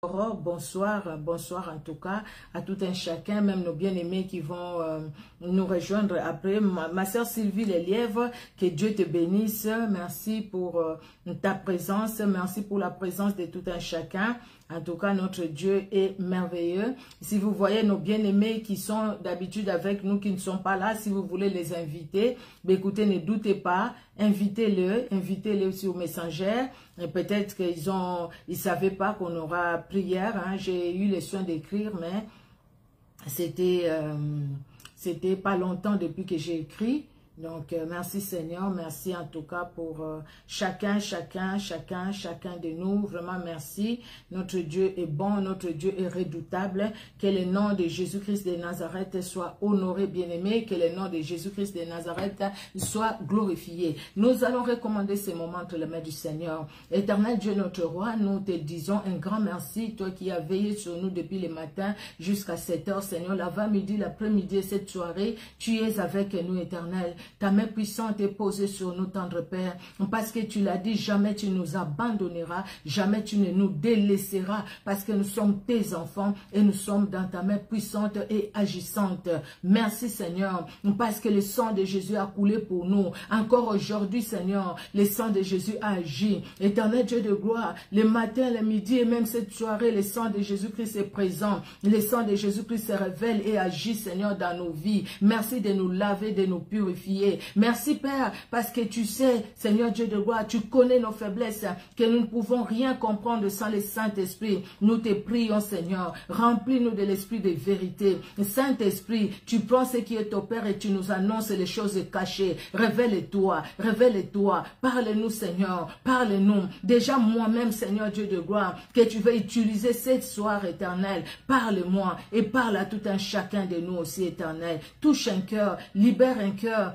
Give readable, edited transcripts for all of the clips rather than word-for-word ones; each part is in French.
Bonsoir, bonsoir en tout cas à tout un chacun, même nos bien-aimés qui vont nous rejoindre après. Ma soeur Sylvie Lelièvre, que Dieu te bénisse. Merci pour ta présence, merci pour la présence de tout un chacun. En tout cas, notre Dieu est merveilleux. Si vous voyez nos bien-aimés qui sont d'habitude avec nous, qui ne sont pas là, si vous voulez les inviter, écoutez, ne doutez pas, invitez-les sur Messenger. Peut-être qu'ils ne savaient pas qu'on aura prière. Hein. J'ai eu le soin d'écrire, mais c'était pas longtemps depuis que j'ai écrit. Donc, merci Seigneur, merci en tout cas pour chacun de nous. Vraiment, merci. Notre Dieu est bon, notre Dieu est redoutable. Que le nom de Jésus-Christ de Nazareth soit honoré, bien-aimé. Que le nom de Jésus-Christ de Nazareth soit glorifié. Nous allons recommander ces moments entre les mains du Seigneur. Éternel Dieu, notre roi, nous te disons un grand merci. Toi qui as veillé sur nous depuis le matin jusqu'à 7 heures, Seigneur. L'avant-midi, l'après-midi et cette soirée, tu es avec nous, Éternel. Ta main puissante est posée sur nous, tendre Père, parce que tu l'as dit, jamais tu nous abandonneras, jamais tu ne nous délaisseras, parce que nous sommes tes enfants et nous sommes dans ta main puissante et agissante. Merci Seigneur, parce que le sang de Jésus a coulé pour nous. Encore aujourd'hui, Seigneur, le sang de Jésus a agi. Éternel Dieu de gloire, le matin, le midi et même cette soirée, le sang de Jésus-Christ est présent. Le sang de Jésus-Christ se révèle et agit, Seigneur, dans nos vies. Merci de nous laver, de nous purifier. Merci Père, parce que tu sais, Seigneur Dieu de gloire, tu connais nos faiblesses, que nous ne pouvons rien comprendre sans le Saint-Esprit. Nous te prions, Seigneur, remplis-nous de l'esprit de vérité. Saint-Esprit, tu prends ce qui est au Père et tu nous annonces les choses cachées. Révèle-toi, révèle-toi. Parle-nous, Seigneur, parle-nous. Déjà moi-même, Seigneur Dieu de gloire, que tu veux utiliser cette soirée éternelle. Parle-moi et parle à tout un chacun de nous aussi, éternel. Touche un cœur, libère un cœur.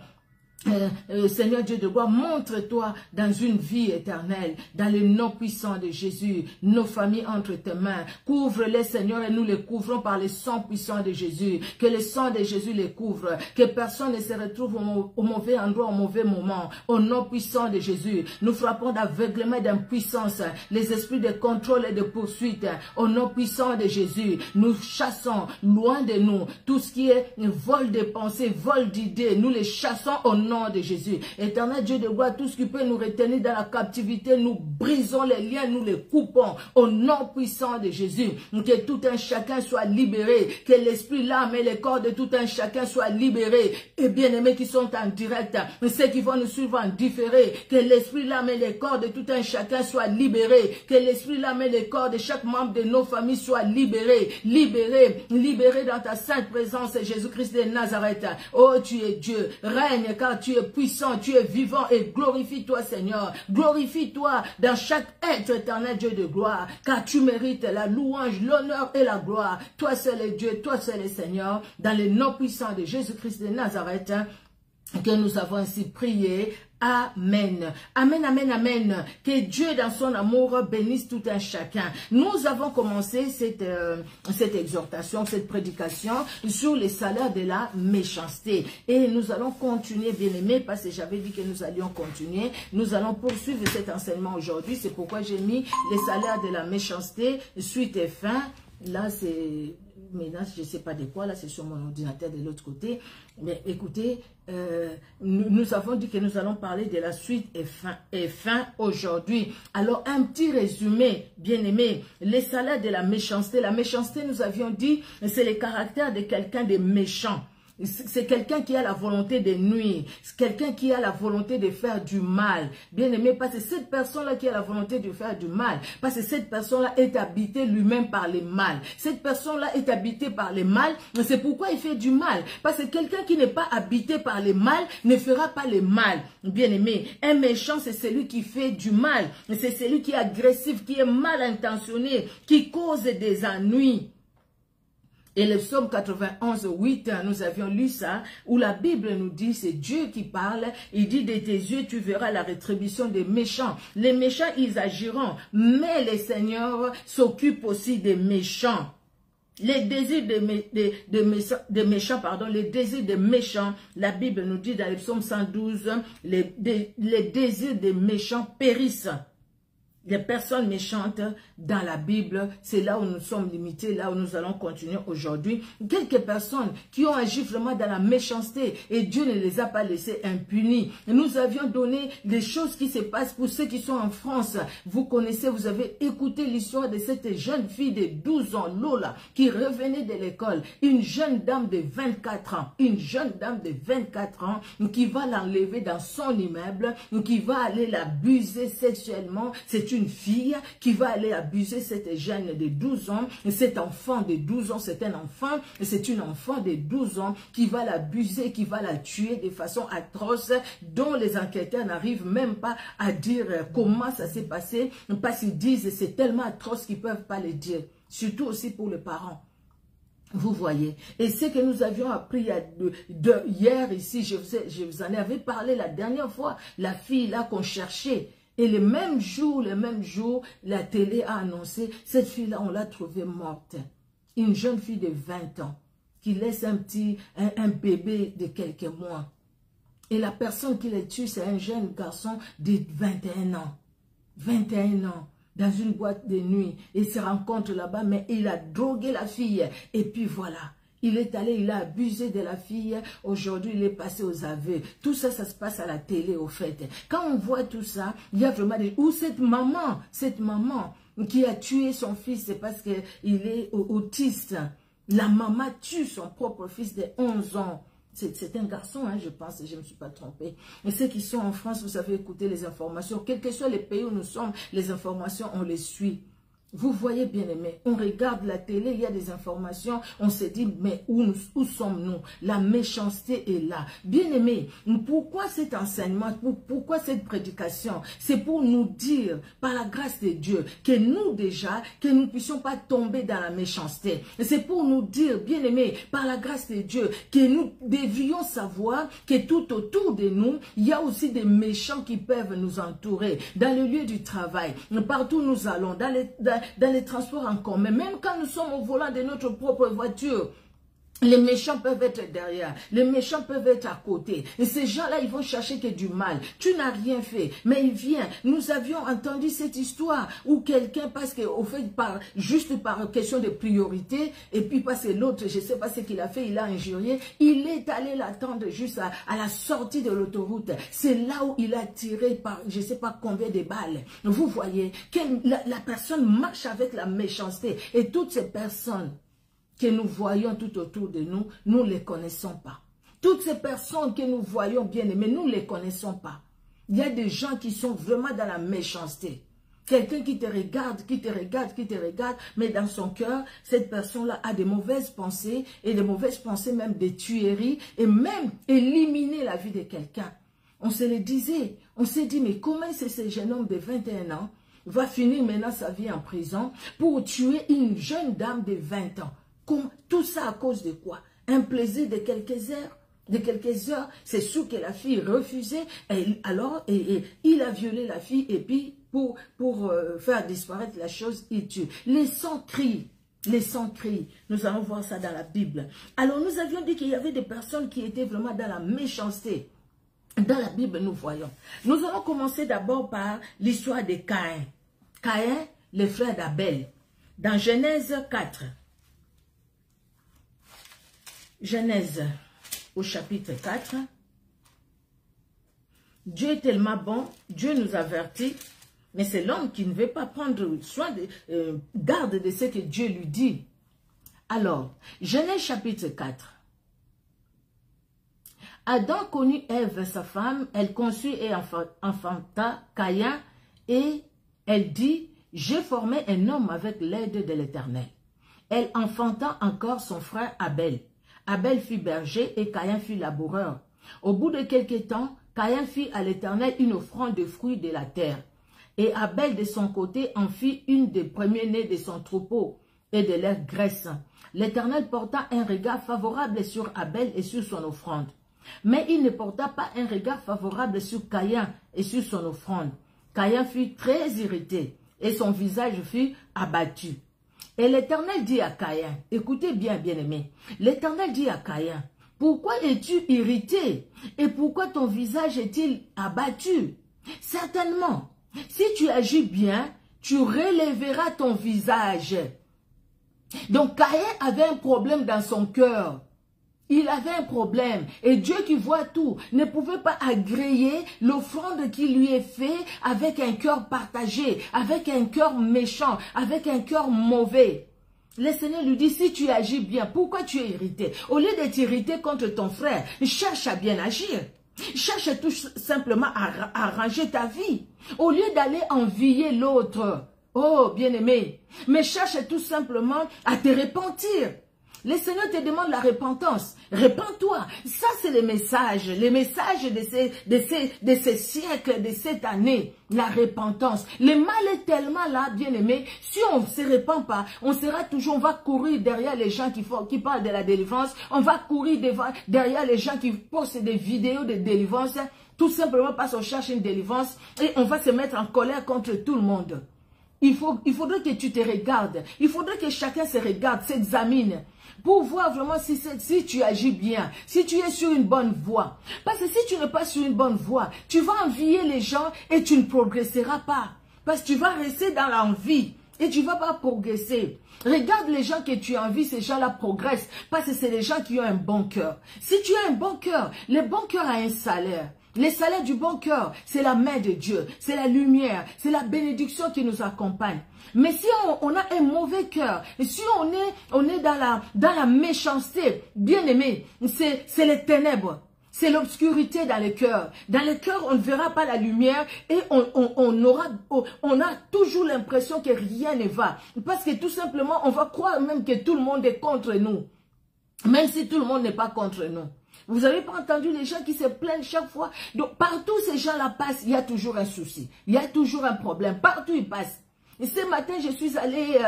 Seigneur Dieu de gloire, montre-toi dans une vie éternelle, dans le nom puissant de Jésus, nos familles entre tes mains, couvre-les Seigneur et nous les couvrons par le sang puissant de Jésus, que le sang de Jésus les couvre, que personne ne se retrouve au mauvais endroit, au mauvais moment, au nom puissant de Jésus, nous frappons d'aveuglement et d'impuissance, les esprits de contrôle et de poursuite, au nom puissant de Jésus, nous chassons loin de nous tout ce qui est vol de pensée, vol d'idées, nous les chassons au nom de Jésus. Éternel Dieu de gloire, tout ce qui peut nous retenir dans la captivité, nous brisons les liens, nous les coupons au nom puissant de Jésus. Que tout un chacun soit libéré, que l'esprit, l'âme et le corps de tout un chacun soient libérés. Et bien-aimés qui sont en direct, ceux qui vont nous suivre en différé, que l'esprit, l'âme et le corps de tout un chacun soient libérés, que l'esprit, l'âme et le corps de chaque membre de nos familles soient libérés, libérés, libérés dans ta sainte présence, Jésus-Christ de Nazareth. Oh, tu es Dieu, règne car tu es puissant, tu es vivant et glorifie-toi Seigneur. Glorifie-toi dans chaque être éternel Dieu de gloire, car tu mérites la louange, l'honneur et la gloire. Toi seul est Dieu, toi seul est Seigneur, dans le nom puissant de Jésus-Christ de Nazareth, que nous avons ainsi prié. Amen. Amen, amen, amen. Que Dieu dans son amour bénisse tout un chacun. Nous avons commencé cette exhortation, cette prédication sur les salaires de la méchanceté. Et nous allons continuer, bien-aimés, parce que j'avais dit que nous allions continuer. Nous allons poursuivre cet enseignement aujourd'hui. C'est pourquoi j'ai mis les salaires de la méchanceté, suite et fin. Là, c'est... Maintenant, je ne sais pas de quoi, là, c'est sur mon ordinateur de l'autre côté. Mais écoutez, nous avons dit que nous allons parler de la suite et fin aujourd'hui. Alors, un petit résumé, bien aimé. Les salaires de la méchanceté. La méchanceté, nous avions dit, c'est le caractère de quelqu'un de méchant. C'est quelqu'un qui a la volonté de nuire. C'est quelqu'un qui a la volonté de faire du mal. Bien aimé, parce que cette personne-là qui a la volonté de faire du mal, parce que cette personne-là est habitée lui-même par le mal. Cette personne-là est habitée par le mal. C'est pourquoi il fait du mal. Parce que quelqu'un qui n'est pas habité par le mal ne fera pas le mal. Bien aimé, un méchant, c'est celui qui fait du mal. C'est celui qui est agressif, qui est mal intentionné, qui cause des ennuis. Et le psaume 91, 8, nous avions lu ça, où la Bible nous dit, c'est Dieu qui parle, il dit, de tes yeux, tu verras la rétribution des méchants. Les méchants, ils agiront, mais le Seigneur s'occupe aussi des méchants. Les désirs des méchants, pardon, les désirs des méchants, la Bible nous dit dans le psaume 112, les désirs des méchants périssent. les personnes méchantes dans la Bible, c'est là où nous sommes limités, là où nous allons continuer aujourd'hui. Quelques personnes qui ont agi vraiment dans la méchanceté et Dieu ne les a pas laissés impunis. Nous avions donné des choses qui se passent pour ceux qui sont en France. Vous connaissez, vous avez écouté l'histoire de cette jeune fille de 12 ans, Lola, qui revenait de l'école. Une jeune dame de 24 ans, une jeune dame de 24 ans qui va l'enlever dans son immeuble, qui va aller l'abuser sexuellement. C'est une fille qui va aller abuser cette jeune de 12 ans. Cet enfant de 12 ans, c'est un enfant. C'est une enfant de 12 ans qui va l'abuser, qui va la tuer de façon atroce, dont les enquêteurs n'arrivent même pas à dire comment ça s'est passé, parce qu'ils disent c'est tellement atroce qu'ils ne peuvent pas le dire. Surtout aussi pour les parents. Vous voyez, et ce que nous avions appris hier ici, je vous en avais parlé la dernière fois, la fille là qu'on cherchait. Et le même jour, la télé a annoncé, cette fille-là, on l'a trouvée morte. Une jeune fille de 20 ans, qui laisse un bébé de quelques mois. Et la personne qui l'a tué, c'est un jeune garçon de 21 ans. 21 ans, dans une boîte de nuit. Il se rencontre là-bas, mais il a drogué la fille. Et puis voilà. Il est allé, il a abusé de la fille. Aujourd'hui, il est passé aux aveux. Tout ça, ça se passe à la télé, au fait. Quand on voit tout ça, il y a vraiment des... Ou cette maman qui a tué son fils, c'est parce qu'il est autiste. La maman tue son propre fils de 11 ans. C'est un garçon, hein, je pense, et je ne me suis pas trompée. Mais ceux qui sont en France, vous savez écouter les informations. Quels que soient les pays où nous sommes, les informations, on les suit. Vous voyez, bien aimé, on regarde la télé, il y a des informations, on se dit, mais où sommes-nous? La méchanceté est là. Bien aimé, pourquoi cet enseignement, pourquoi cette prédication? C'est pour nous dire, par la grâce de Dieu, que nous déjà, que nous ne puissions pas tomber dans la méchanceté. C'est pour nous dire, bien aimé, par la grâce de Dieu, que nous devions savoir que tout autour de nous, il y a aussi des méchants qui peuvent nous entourer. Dans le lieu du travail, partout où nous allons, dans les transports en commun, même quand nous sommes au volant de notre propre voiture, les méchants peuvent être derrière, les méchants peuvent être à côté. Et ces gens-là, ils vont chercher que du mal. Tu n'as rien fait, mais il vient. Nous avions entendu cette histoire où quelqu'un, parce que au fait, juste par question de priorité, et puis parce que l'autre, je ne sais pas ce qu'il a fait, il a injurié, il est allé l'attendre juste à la sortie de l'autoroute. C'est là où il a tiré par, je ne sais pas combien de balles. Vous voyez, que la personne marche avec la méchanceté. Et toutes ces personnes que nous voyons tout autour de nous, nous ne les connaissons pas. Toutes ces personnes que nous voyons bien aimées, nous ne les connaissons pas. Il y a des gens qui sont vraiment dans la méchanceté. Quelqu'un qui te regarde, mais dans son cœur, cette personne-là a de mauvaises pensées, et de mauvaises pensées même des tueries, et même éliminer la vie de quelqu'un. On se le disait, on s'est dit, mais comment c'est ce jeune homme de 21 ans va finir maintenant sa vie en prison pour tuer une jeune dame de 20 ans? Tout ça à cause de quoi? Un plaisir de quelques heures. C'est sûr que la fille refusait. Alors, il a violé la fille et puis pour faire disparaître la chose, il tue. Les sangs crient. Les sangs crient. Nous allons voir ça dans la Bible. Alors, nous avions dit qu'il y avait des personnes qui étaient vraiment dans la méchanceté. Dans la Bible, nous voyons. Nous allons commencer d'abord par l'histoire de Caïn. Caïn, le frère d'Abel. Dans Genèse 4. Genèse au chapitre 4. Dieu est tellement bon, Dieu nous avertit, mais c'est l'homme qui ne veut pas prendre soin garde de ce que Dieu lui dit. Alors, Genèse chapitre 4. Adam connut Ève, sa femme, elle conçut et enfanta Caïn, et elle dit, j'ai formé un homme avec l'aide de l'Éternel. Elle enfanta encore son frère Abel. Abel fut berger et Caïn fut laboureur. Au bout de quelque temps, Caïn fit à l'Éternel une offrande de fruits de la terre. Et Abel de son côté en fit une des premiers-nés de son troupeau et de leur graisse. L'Éternel porta un regard favorable sur Abel et sur son offrande. Mais il ne porta pas un regard favorable sur Caïn et sur son offrande. Caïn fut très irrité et son visage fut abattu. Et l'Éternel dit à Caïn, écoutez bien, bien-aimé, l'Éternel dit à Caïn, pourquoi es-tu irrité et pourquoi ton visage est-il abattu? Certainement, Si tu agis bien, tu relèveras ton visage. Donc Caïn avait un problème dans son cœur. Il avait un problème. Et Dieu qui voit tout ne pouvait pas agréer l'offrande qui lui est faite avec un cœur partagé, avec un cœur méchant, avec un cœur mauvais. Le Seigneur lui dit, si tu agis bien, pourquoi tu es irrité? Au lieu d'être irrité contre ton frère, cherche à bien agir. Cherche tout simplement à arranger ta vie. Au lieu d'aller envier l'autre. Oh, bien-aimé. Mais cherche tout simplement à te repentir. Le Seigneur te demande la repentance. Repends-toi. Ça, c'est les messages de ces siècles, de cette année. La repentance. Le mal est tellement là, bien-aimé. Si on ne se repent pas, on sera toujours, on va courir derrière les gens qui parlent de la délivrance. On va courir derrière les gens qui postent des vidéos de délivrance. Tout simplement parce qu'on cherche une délivrance. Et on va se mettre en colère contre tout le monde. Il faudrait que tu te regardes. Il faudrait que chacun se regarde, s'examine. Pour voir vraiment si tu agis bien, si tu es sur une bonne voie. Parce que si tu n'es pas sur une bonne voie, tu vas envier les gens et tu ne progresseras pas. Parce que tu vas rester dans l'envie et tu ne vas pas progresser. Regarde les gens que tu envies, ces gens-là progressent. Parce que c'est les gens qui ont un bon cœur. Si tu as un bon cœur, le bon cœur a un salaire. Le salaire du bon cœur, c'est la main de Dieu, c'est la lumière, c'est la bénédiction qui nous accompagne. Mais si on a un mauvais cœur, si on est dans la méchanceté, bien aimé, c'est les ténèbres, c'est l'obscurité dans le cœur. Dans le cœur, on ne verra pas la lumière et on a toujours l'impression que rien ne va. Parce que tout simplement, on va croire même que tout le monde est contre nous. Même si tout le monde n'est pas contre nous. Vous n'avez pas entendu les gens qui se plaignent chaque fois? Donc, partout ces gens-là passent, il y a toujours un souci. Il y a toujours un problème. Partout ils passent. Et ce matin, je suis allée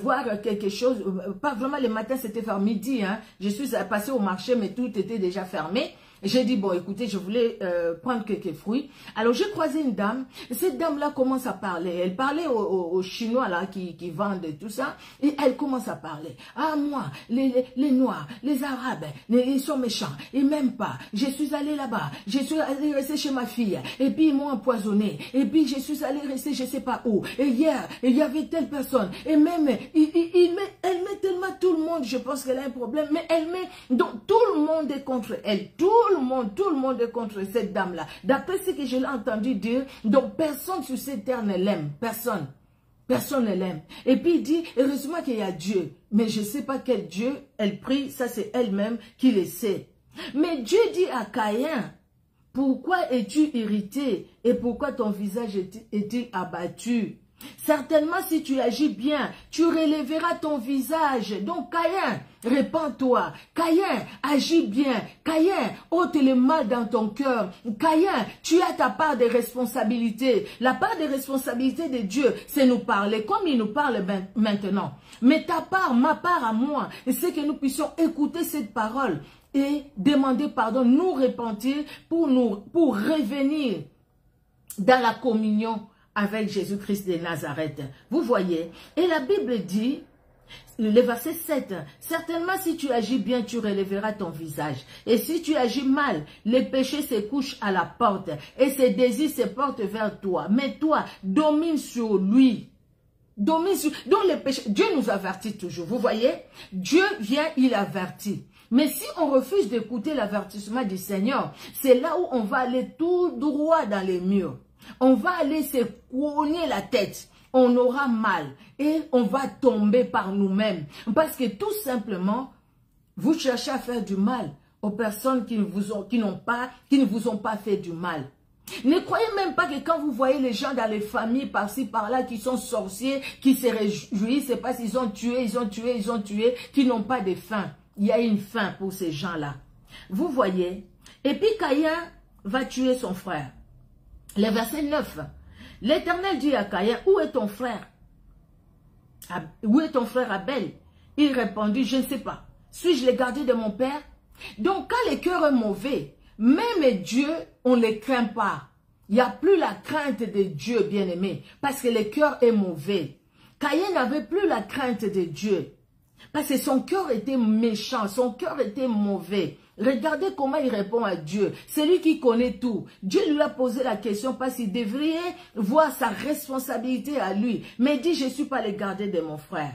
voir quelque chose. Pas vraiment le matin, c'était vers midi. Hein. Je suis passée au marché, mais tout était déjà fermé. J'ai dit, bon, écoutez, je voulais prendre quelques fruits. Alors, j'ai croisé une dame. Cette dame-là commence à parler. Elle parlait aux Chinois là qui vendent tout ça. Et elle commence à parler. Ah, moi, les Noirs, les Arabes, ils sont méchants. Ils m'aiment pas. Je suis allée là-bas. Je suis allée rester chez ma fille. Et puis, ils m'ont empoisonné. Et puis, je suis allée rester je sais pas où. Et hier, il y avait telle personne. Et même, elle met tellement tout le monde. Je pense qu'elle a un problème. Mais elle met... Donc, tout le monde est contre elle. Tout le monde est contre cette dame-là. D'après ce que je l'ai entendu dire, donc personne sur cette terre ne l'aime. Personne. Personne ne l'aime. Et puis il dit, heureusement qu'il y a Dieu. Mais je ne sais pas quel Dieu elle prie, ça c'est elle-même qui le sait. Mais Dieu dit à Caïn, pourquoi es-tu irrité et pourquoi ton visage est-il abattu? Certainement, si tu agis bien, tu relèveras ton visage. Donc, Caïn, répands-toi. Caïn, agis bien. Caïn, ôte le mal dans ton cœur. Caïn, tu as ta part de responsabilité. La part de responsabilité de Dieu, c'est nous parler comme il nous parle maintenant. Mais ta part, ma part à moi, c'est que nous puissions écouter cette parole et demander pardon, nous repentir pour revenir dans la communion avec Jésus-Christ de Nazareth. Vous voyez, et la Bible dit, le verset 7, certainement si tu agis bien, tu relèveras ton visage. Et si tu agis mal, les péchés se couchent à la porte et ses désirs se portent vers toi. Mais toi, domine sur lui. Domine sur... Donc les péchés, Dieu nous avertit toujours. Vous voyez, Dieu vient, il avertit. Mais si on refuse d'écouter l'avertissement du Seigneur, c'est là où on va aller tout droit dans les murs. On va aller se cogner la tête. On aura mal et on va tomber par nous-mêmes. Parce que tout simplement, vous cherchez à faire du mal aux personnes qui ne vous ont pas fait du mal. Ne croyez même pas que quand vous voyez les gens dans les familles par-ci, par-là, qui sont sorciers, qui se réjouissent, c'est parce qu'ils ont tué, qui n'ont pas de faim. Il y a une faim pour ces gens-là. Vous voyez? Et puis Caïn va tuer son frère. Le verset 9. L'Éternel dit à Caïn, où est ton frère? Où est ton frère Abel? Il répondit, je ne sais pas. Suis-je le gardien de mon père? Donc quand le cœur est mauvais, même Dieu, on ne le craint pas. Il n'y a plus la crainte de Dieu, bien-aimé, parce que le cœur est mauvais. Caïn n'avait plus la crainte de Dieu, parce que son cœur était méchant, son cœur était mauvais. Regardez comment il répond à Dieu. C'est lui qui connaît tout. Dieu lui a posé la question parce qu'il devrait voir sa responsabilité à lui. Mais il dit, je ne suis pas le gardien de mon frère.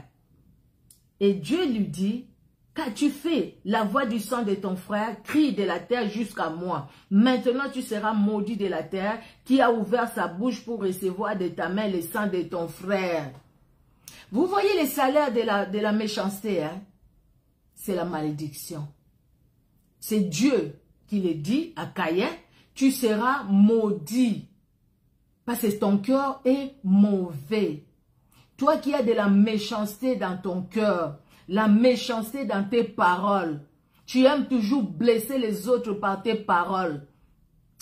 Et Dieu lui dit, qu'as-tu fait? La voix du sang de ton frère crie de la terre jusqu'à moi. Maintenant tu seras maudit de la terre qui a ouvert sa bouche pour recevoir de ta main le sang de ton frère. Vous voyez les salaires de la méchanceté, hein? C'est la malédiction. C'est Dieu qui le dit à Caïn, tu seras maudit. Parce que ton cœur est mauvais. Toi qui as de la méchanceté dans ton cœur, la méchanceté dans tes paroles, tu aimes toujours blesser les autres par tes paroles.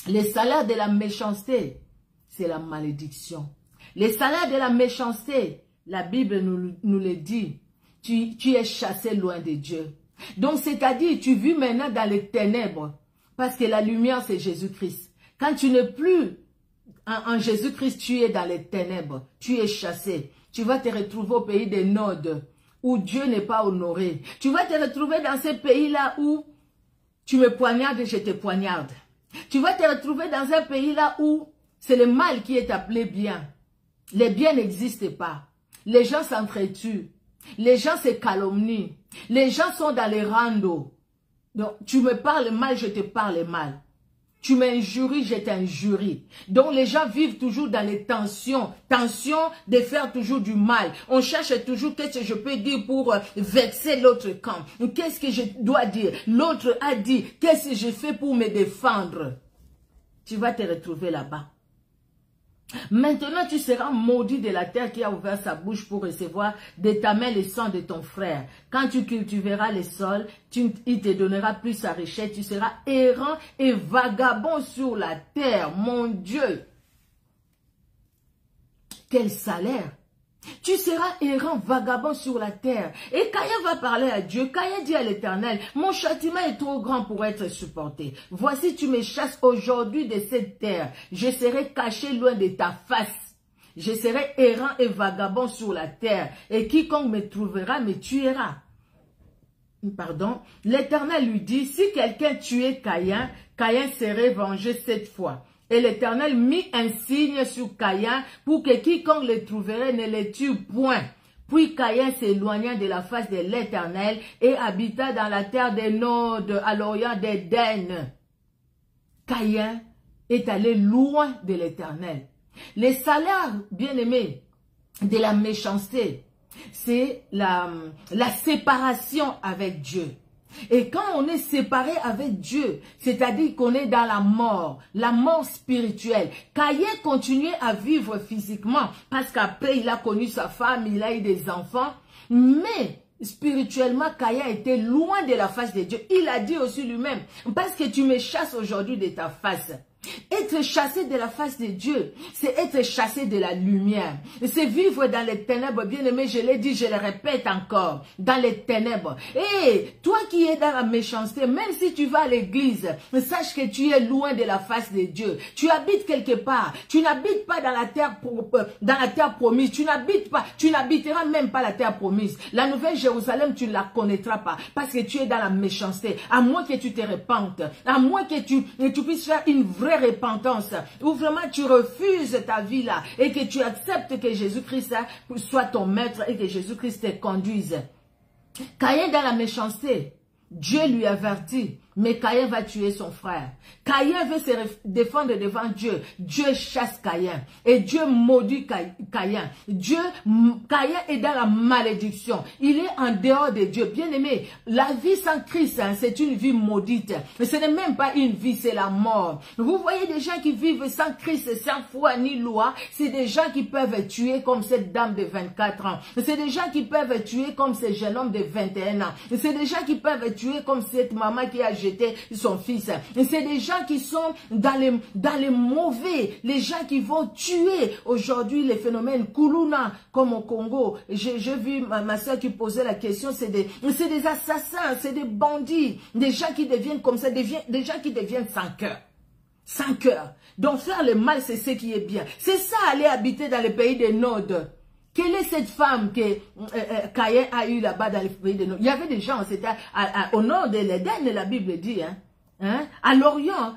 Les salaires de la méchanceté, c'est la malédiction. Les salaires de la méchanceté, la Bible nous le dit, tu es chassé loin de Dieu. Donc, c'est-à-dire, tu vis maintenant dans les ténèbres, parce que la lumière, c'est Jésus-Christ. Quand tu n'es plus en Jésus-Christ, tu es dans les ténèbres, tu es chassé. Tu vas te retrouver au pays des Nodes, où Dieu n'est pas honoré. Tu vas te retrouver dans ce pays-là où tu me poignardes et je te poignarde. Tu vas te retrouver dans un pays-là où c'est le mal qui est appelé bien. Les biens n'existent pas. Les gens s'entretuent. Les gens se calomnient. Les gens sont dans les randos. Donc, tu me parles mal, je te parle mal. Tu m'injuries, je t'injurie. Donc, les gens vivent toujours dans les tensions. Tension de faire toujours du mal. On cherche toujours qu'est-ce que je peux dire pour vexer l'autre camp. Qu'est-ce que je dois dire? L'autre a dit, qu'est-ce que je fais pour me défendre? Tu vas te retrouver là-bas. Maintenant, tu seras maudit de la terre qui a ouvert sa bouche pour recevoir de ta main le sang de ton frère. Quand tu cultiveras le sol, il te donnera plus sa richesse. Tu seras errant et vagabond sur la terre. Mon Dieu! Quel salaire! Tu seras errant, vagabond sur la terre. Et Caïn va parler à Dieu. Caïn dit à l'Éternel, mon châtiment est trop grand pour être supporté. Voici, tu me chasses aujourd'hui de cette terre. Je serai caché loin de ta face. Je serai errant et vagabond sur la terre. Et quiconque me trouvera me tuera. Pardon. L'Éternel lui dit, si quelqu'un tuait Caïn, Caïn serait vengé 7 fois. Et l'Éternel mit un signe sur Caïn pour que quiconque le trouverait ne le tue point. Puis Caïn s'éloigna de la face de l'Éternel et habita dans la terre des Nodes à l'orient d'Éden. Caïn est allé loin de l'Éternel. Les salaires, bien-aimés, de la méchanceté, c'est la séparation avec Dieu. Et quand on est séparé avec Dieu, c'est-à-dire qu'on est dans la mort spirituelle. Caïn continuait à vivre physiquement parce qu'après il a connu sa femme, il a eu des enfants. Mais spirituellement, Caïn était loin de la face de Dieu. Il a dit aussi lui-même, parce que tu me chasses aujourd'hui de ta face. Être chassé de la face de Dieu, c'est être chassé de la lumière. C'est vivre dans les ténèbres, bien aimé, je l'ai dit, je le répète encore, dans les ténèbres. Et toi qui es dans la méchanceté, même si tu vas à l'église, sache que tu es loin de la face de Dieu. Tu habites quelque part, tu n'habites pas dans la terre promise, tu n'habiteras même pas la terre promise. La nouvelle Jérusalem, tu ne la connaîtras pas, parce que tu es dans la méchanceté. À moins que tu te repentes, à moins que tu puisses faire une vraie repentance, où vraiment tu refuses ta vie là et que tu acceptes que Jésus-Christ soit ton maître et que Jésus-Christ te conduise. Caïn dans la méchanceté, Dieu lui avertit, mais Caïn va tuer son frère. Caïn veut se défendre devant Dieu. Dieu chasse Caïn. Et Dieu maudit Caïn. Caïn est dans la malédiction. Il est en dehors de Dieu. Bien aimé, la vie sans Christ, hein, c'est une vie maudite. Mais ce n'est même pas une vie, c'est la mort. Vous voyez des gens qui vivent sans Christ, sans foi ni loi. C'est des gens qui peuvent tuer comme cette dame de 24 ans. C'est des gens qui peuvent tuer comme ce jeune homme de 21 ans. C'est des gens qui peuvent tuer comme cette maman qui a jeté son fils. C'est des gens qui sont dans les mauvais, les gens qui vont tuer aujourd'hui les phénomènes Kuluna comme au Congo. J'ai vu ma soeur qui posait la question, c'est des assassins, c'est des bandits, des gens qui deviennent comme ça, des gens qui deviennent sans cœur. Sans cœur. Donc faire le mal, c'est ce qui est bien. C'est ça, aller habiter dans les pays des Nodes. Quelle est cette femme que Caïn a eu là-bas dans le pays de Nord? Il y avait des gens, c'était au nord de l'Éden, la Bible dit, à l'Orient,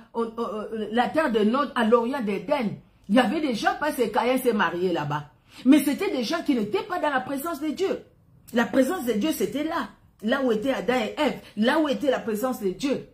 la terre de Nord, à l'Orient d'Éden. Il y avait des gens parce que Caïn s'est marié là-bas. Mais c'était des gens qui n'étaient pas dans la présence de Dieu. La présence de Dieu, c'était là. Là où était Adam et Ève. Là où était la présence de Dieu.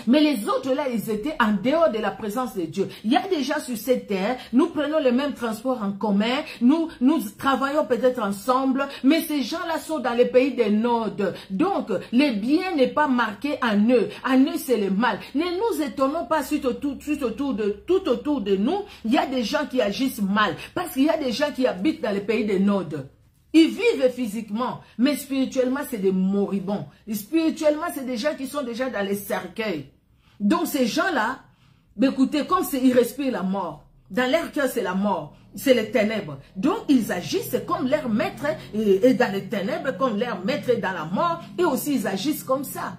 Mais les autres là, ils étaient en dehors de la présence de Dieu. Il y a des gens sur cette terre, nous prenons le même transport en commun, nous travaillons peut-être ensemble, mais ces gens-là sont dans les pays des Nord. Donc, le bien n'est pas marqué en eux. En eux, c'est le mal. Ne nous étonnons pas tout autour de nous, il y a des gens qui agissent mal. Parce qu'il y a des gens qui habitent dans les pays des Nord. Ils vivent physiquement, mais spirituellement, c'est des moribonds. Spirituellement, c'est des gens qui sont déjà dans les cercueils. Donc, ces gens-là, écoutez, comme ils respirent la mort. Dans leur cœur, c'est la mort. C'est les ténèbres. Donc, ils agissent comme leur maître est dans les ténèbres, comme leur maître est dans la mort. Et aussi, ils agissent comme ça.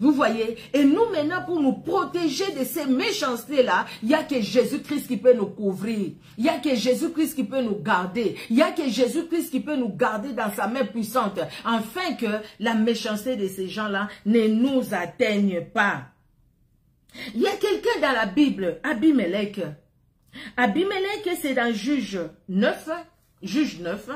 Vous voyez? Et nous, maintenant, pour nous protéger de ces méchancetés-là, il n'y a que Jésus-Christ qui peut nous couvrir. Il n'y a que Jésus-Christ qui peut nous garder. Il n'y a que Jésus-Christ qui peut nous garder dans sa main puissante, afin que la méchanceté de ces gens-là ne nous atteigne pas. Il y a quelqu'un dans la Bible, Abimelech. Abimelech, c'est dans Juge 9. Juge 9.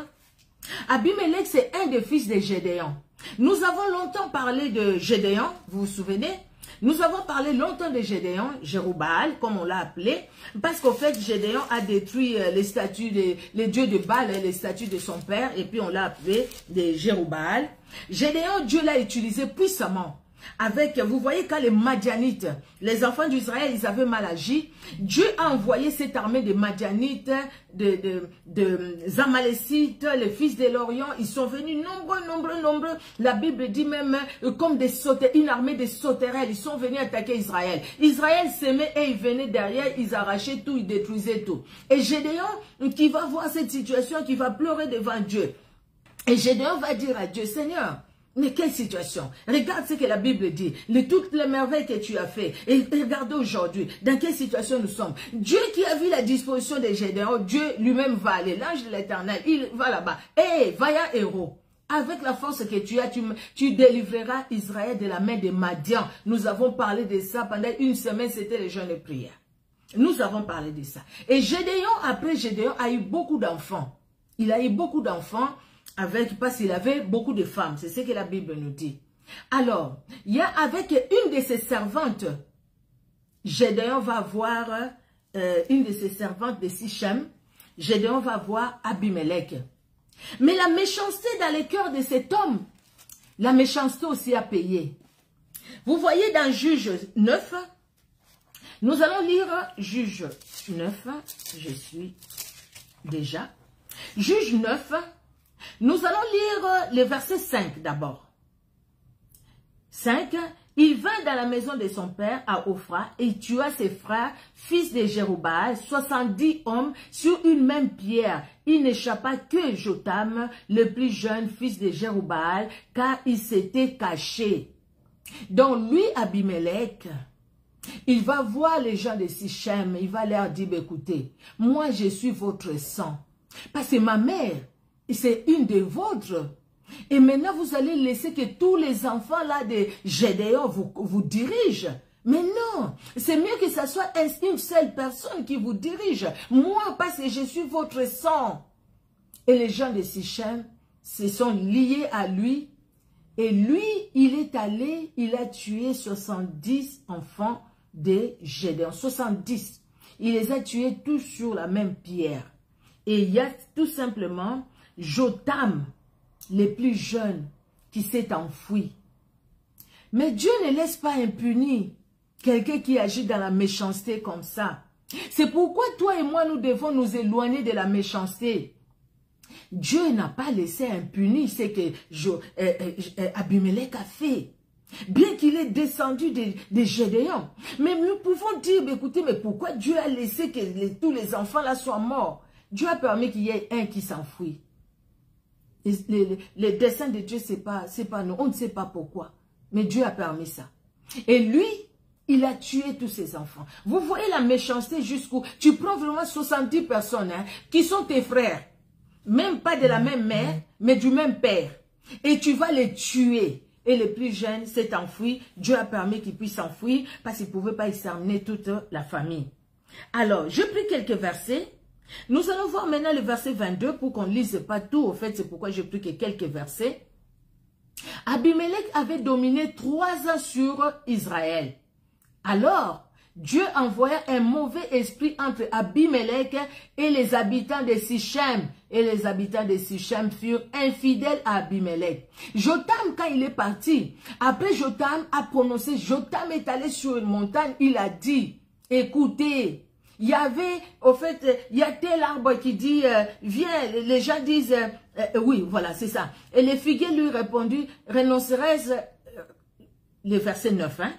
Abimelech, c'est un des fils de Gédéon. Nous avons longtemps parlé de Gédéon, vous vous souvenez? Nous avons parlé longtemps de Gédéon, Jérubaal, comme on l'a appelé, parce qu'au fait, Gédéon a détruit les statues, les dieux de Baal, les statues de son père, et puis on l'a appelé des Jérubaal. Gédéon, Dieu l'a utilisé puissamment. Avec, vous voyez, quand les Madianites, les enfants d'Israël, ils avaient mal agi, Dieu a envoyé cette armée de Madianites, de Amalécites, les fils de l'Orient, ils sont venus nombreux. La Bible dit même comme une armée de sauterelles, ils sont venus attaquer Israël. Israël s'aimait et ils venaient derrière, ils arrachaient tout, ils détruisaient tout. Et Gédéon, qui va voir cette situation, qui va pleurer devant Dieu. Et Gédéon va dire à Dieu, Seigneur, mais quelle situation? Regarde ce que la Bible dit, toutes les merveilles que tu as fait. Et regardez aujourd'hui, dans quelle situation nous sommes. Dieu qui a vu la disposition de Gédéon, Dieu lui-même va aller. L'ange de l'Éternel, il va là-bas. Hé, vaillant héros, avec la force que tu as, tu délivreras Israël de la main de Madian. Nous avons parlé de ça pendant une semaine, c'était les jeûnes de prière. Nous avons parlé de ça. Et Gédéon, après Gédéon, a eu beaucoup d'enfants. Il a eu beaucoup d'enfants. Parce qu'il avait beaucoup de femmes, c'est ce que la Bible nous dit. Alors, il y a avec une de ses servantes, Gédéon va voir une de ses servantes de Sichem, Gédéon va voir Abimelech. Mais la méchanceté dans le cœur de cet homme, la méchanceté aussi a payé. Vous voyez dans Juge 9, nous allons lire Juge 9, je suis déjà, Juge 9, nous allons lire les versets 5 d'abord. 5. Il vint dans la maison de son père à Ophra et tua ses frères, fils de Jérubaal, 70 hommes sur une même pierre. Il n'échappa que Jotam, le plus jeune fils de Jérubaal, car il s'était caché. Donc lui, Abimelech, il va voir les gens de Sichem, il va leur dire, écoutez, moi je suis votre sang, parce que ma mère, c'est une des vôtres. Et maintenant, vous allez laisser que tous les enfants là de Gédéon vous dirigent. Mais non, c'est mieux que ce soit une seule personne qui vous dirige. Moi, parce que je suis votre sang. Et les gens de Sichem se sont liés à lui. Et lui, il est allé, il a tué 70 enfants de Gédéon. 70. Il les a tués tous sur la même pierre. Et il y a tout simplement Jotam, le plus jeune, qui s'est enfoui. Mais Dieu ne laisse pas impuni quelqu'un qui agit dans la méchanceté comme ça. C'est pourquoi toi et moi, nous devons nous éloigner de la méchanceté. Dieu n'a pas laissé impuni ce que Abimelech a fait. Bien qu'il ait descendu de Gédéon. Mais nous pouvons dire, écoutez, mais pourquoi Dieu a laissé que tous les enfants là soient morts? Dieu a permis qu'il y ait un qui s'enfuit. Les desseins de Dieu, c'est pas nous. On ne sait pas pourquoi. Mais Dieu a permis ça. Et lui, il a tué tous ses enfants. Vous voyez la méchanceté jusqu'où? Tu prends vraiment 70 personnes qui sont tes frères. même pas de la même mère, mais du même père. Et tu vas les tuer. Et le plus jeune s'est enfui. Dieu a permis qu'il puisse s'enfuir parce qu'il ne pouvait pas exterminer toute la famille. Alors, j'ai pris quelques versets. Nous allons voir maintenant le verset 22 pour qu'on ne lise pas tout. Au fait, c'est pourquoi j'ai pris que quelques versets. Abimelech avait dominé 3 ans sur Israël. Alors, Dieu envoya un mauvais esprit entre Abimelech et les habitants de Sichem. Et les habitants de Sichem furent infidèles à Abimelech. Jotham, quand il est parti, après Jotham a prononcé, Jotham est allé sur une montagne, il a dit, écoutez, il y avait, au fait, il y a tel arbre qui dit, viens, les gens disent, oui, voilà, c'est ça. Et les figuiers lui répondirent, renoncerais-je, le verset 9, hein?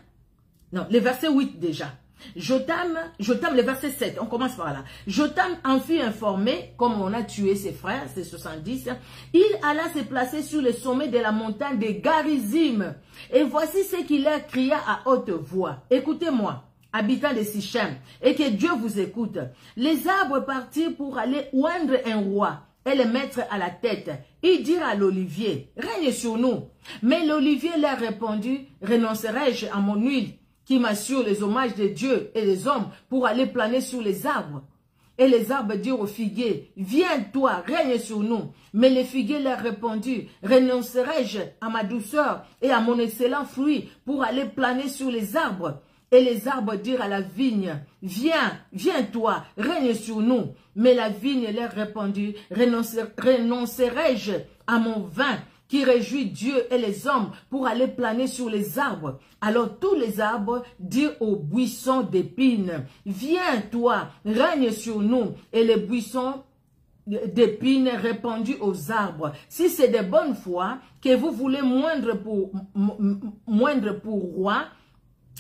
Non, le verset 8 déjà. Jotham, le verset 7, on commence par là. Jotham en fut informé, comme on a tué ses frères, ses 70, il alla se placer sur le sommet de la montagne de Garizim. Et voici ce qu'il leur cria à haute voix. Écoutez-moi, habitants de Sichem, et que Dieu vous écoute. Les arbres partirent pour aller oindre un roi et le mettre à la tête. Ils dirent à l'olivier, règne sur nous. Mais l'olivier leur répondit, renoncerai-je à mon huile qui m'assure les hommages de Dieu et des hommes pour aller planer sur les arbres? Et les arbres dirent aux figuiers, viens toi, règne sur nous. Mais les figuiers leur répondirent, renoncerai-je à ma douceur et à mon excellent fruit pour aller planer sur les arbres? Et les arbres dirent à la vigne, viens, viens toi, règne sur nous. Mais la vigne leur répondit, renoncerai-je à mon vin qui réjouit Dieu et les hommes pour aller planer sur les arbres? Alors tous les arbres dirent aux buissons d'épines, viens toi, règne sur nous. Et les buissons d'épines répondit aux arbres, si c'est de bonne foi que vous voulez moindre pour roi,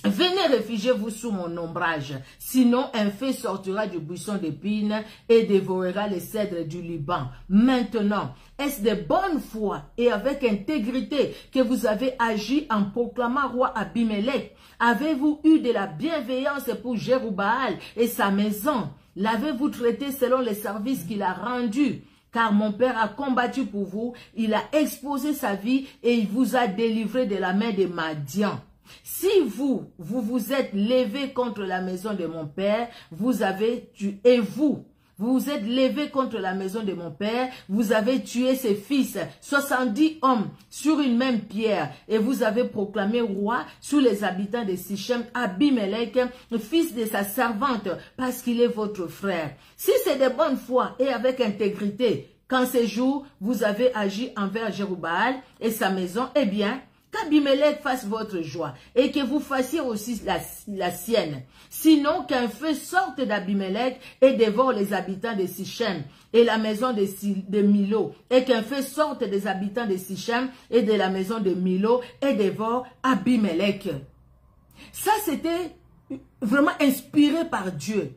venez réfugiez-vous sous mon ombrage, sinon un feu sortira du buisson d'épines et dévorera les cèdres du Liban. Maintenant, est-ce de bonne foi et avec intégrité que vous avez agi en proclamant roi Abimelech? Avez-vous eu de la bienveillance pour Jérubaal et sa maison? L'avez-vous traité selon les services qu'il a rendus? Car mon père a combattu pour vous, il a exposé sa vie et il vous a délivré de la main des Madians. Si vous vous êtes levé contre la maison de mon père, vous avez tué, et vous vous êtes levé contre la maison de mon père, vous avez tué ses fils, 70 hommes sur une même pierre, et vous avez proclamé roi sur les habitants de Sichem, Abimelech, fils de sa servante, parce qu'il est votre frère. Si c'est de bonne foi et avec intégrité, qu'en ces jours vous avez agi envers Jérubaal et sa maison, eh bien, qu'Abimelech fasse votre joie et que vous fassiez aussi la sienne. Sinon qu'un feu sorte d'Abimelech et dévore les habitants de Sichem et la maison de Milo, et qu'un feu sorte des habitants de Sichem et de la maison de Milo et dévore Abimelech. Ça, c'était vraiment inspiré par Dieu.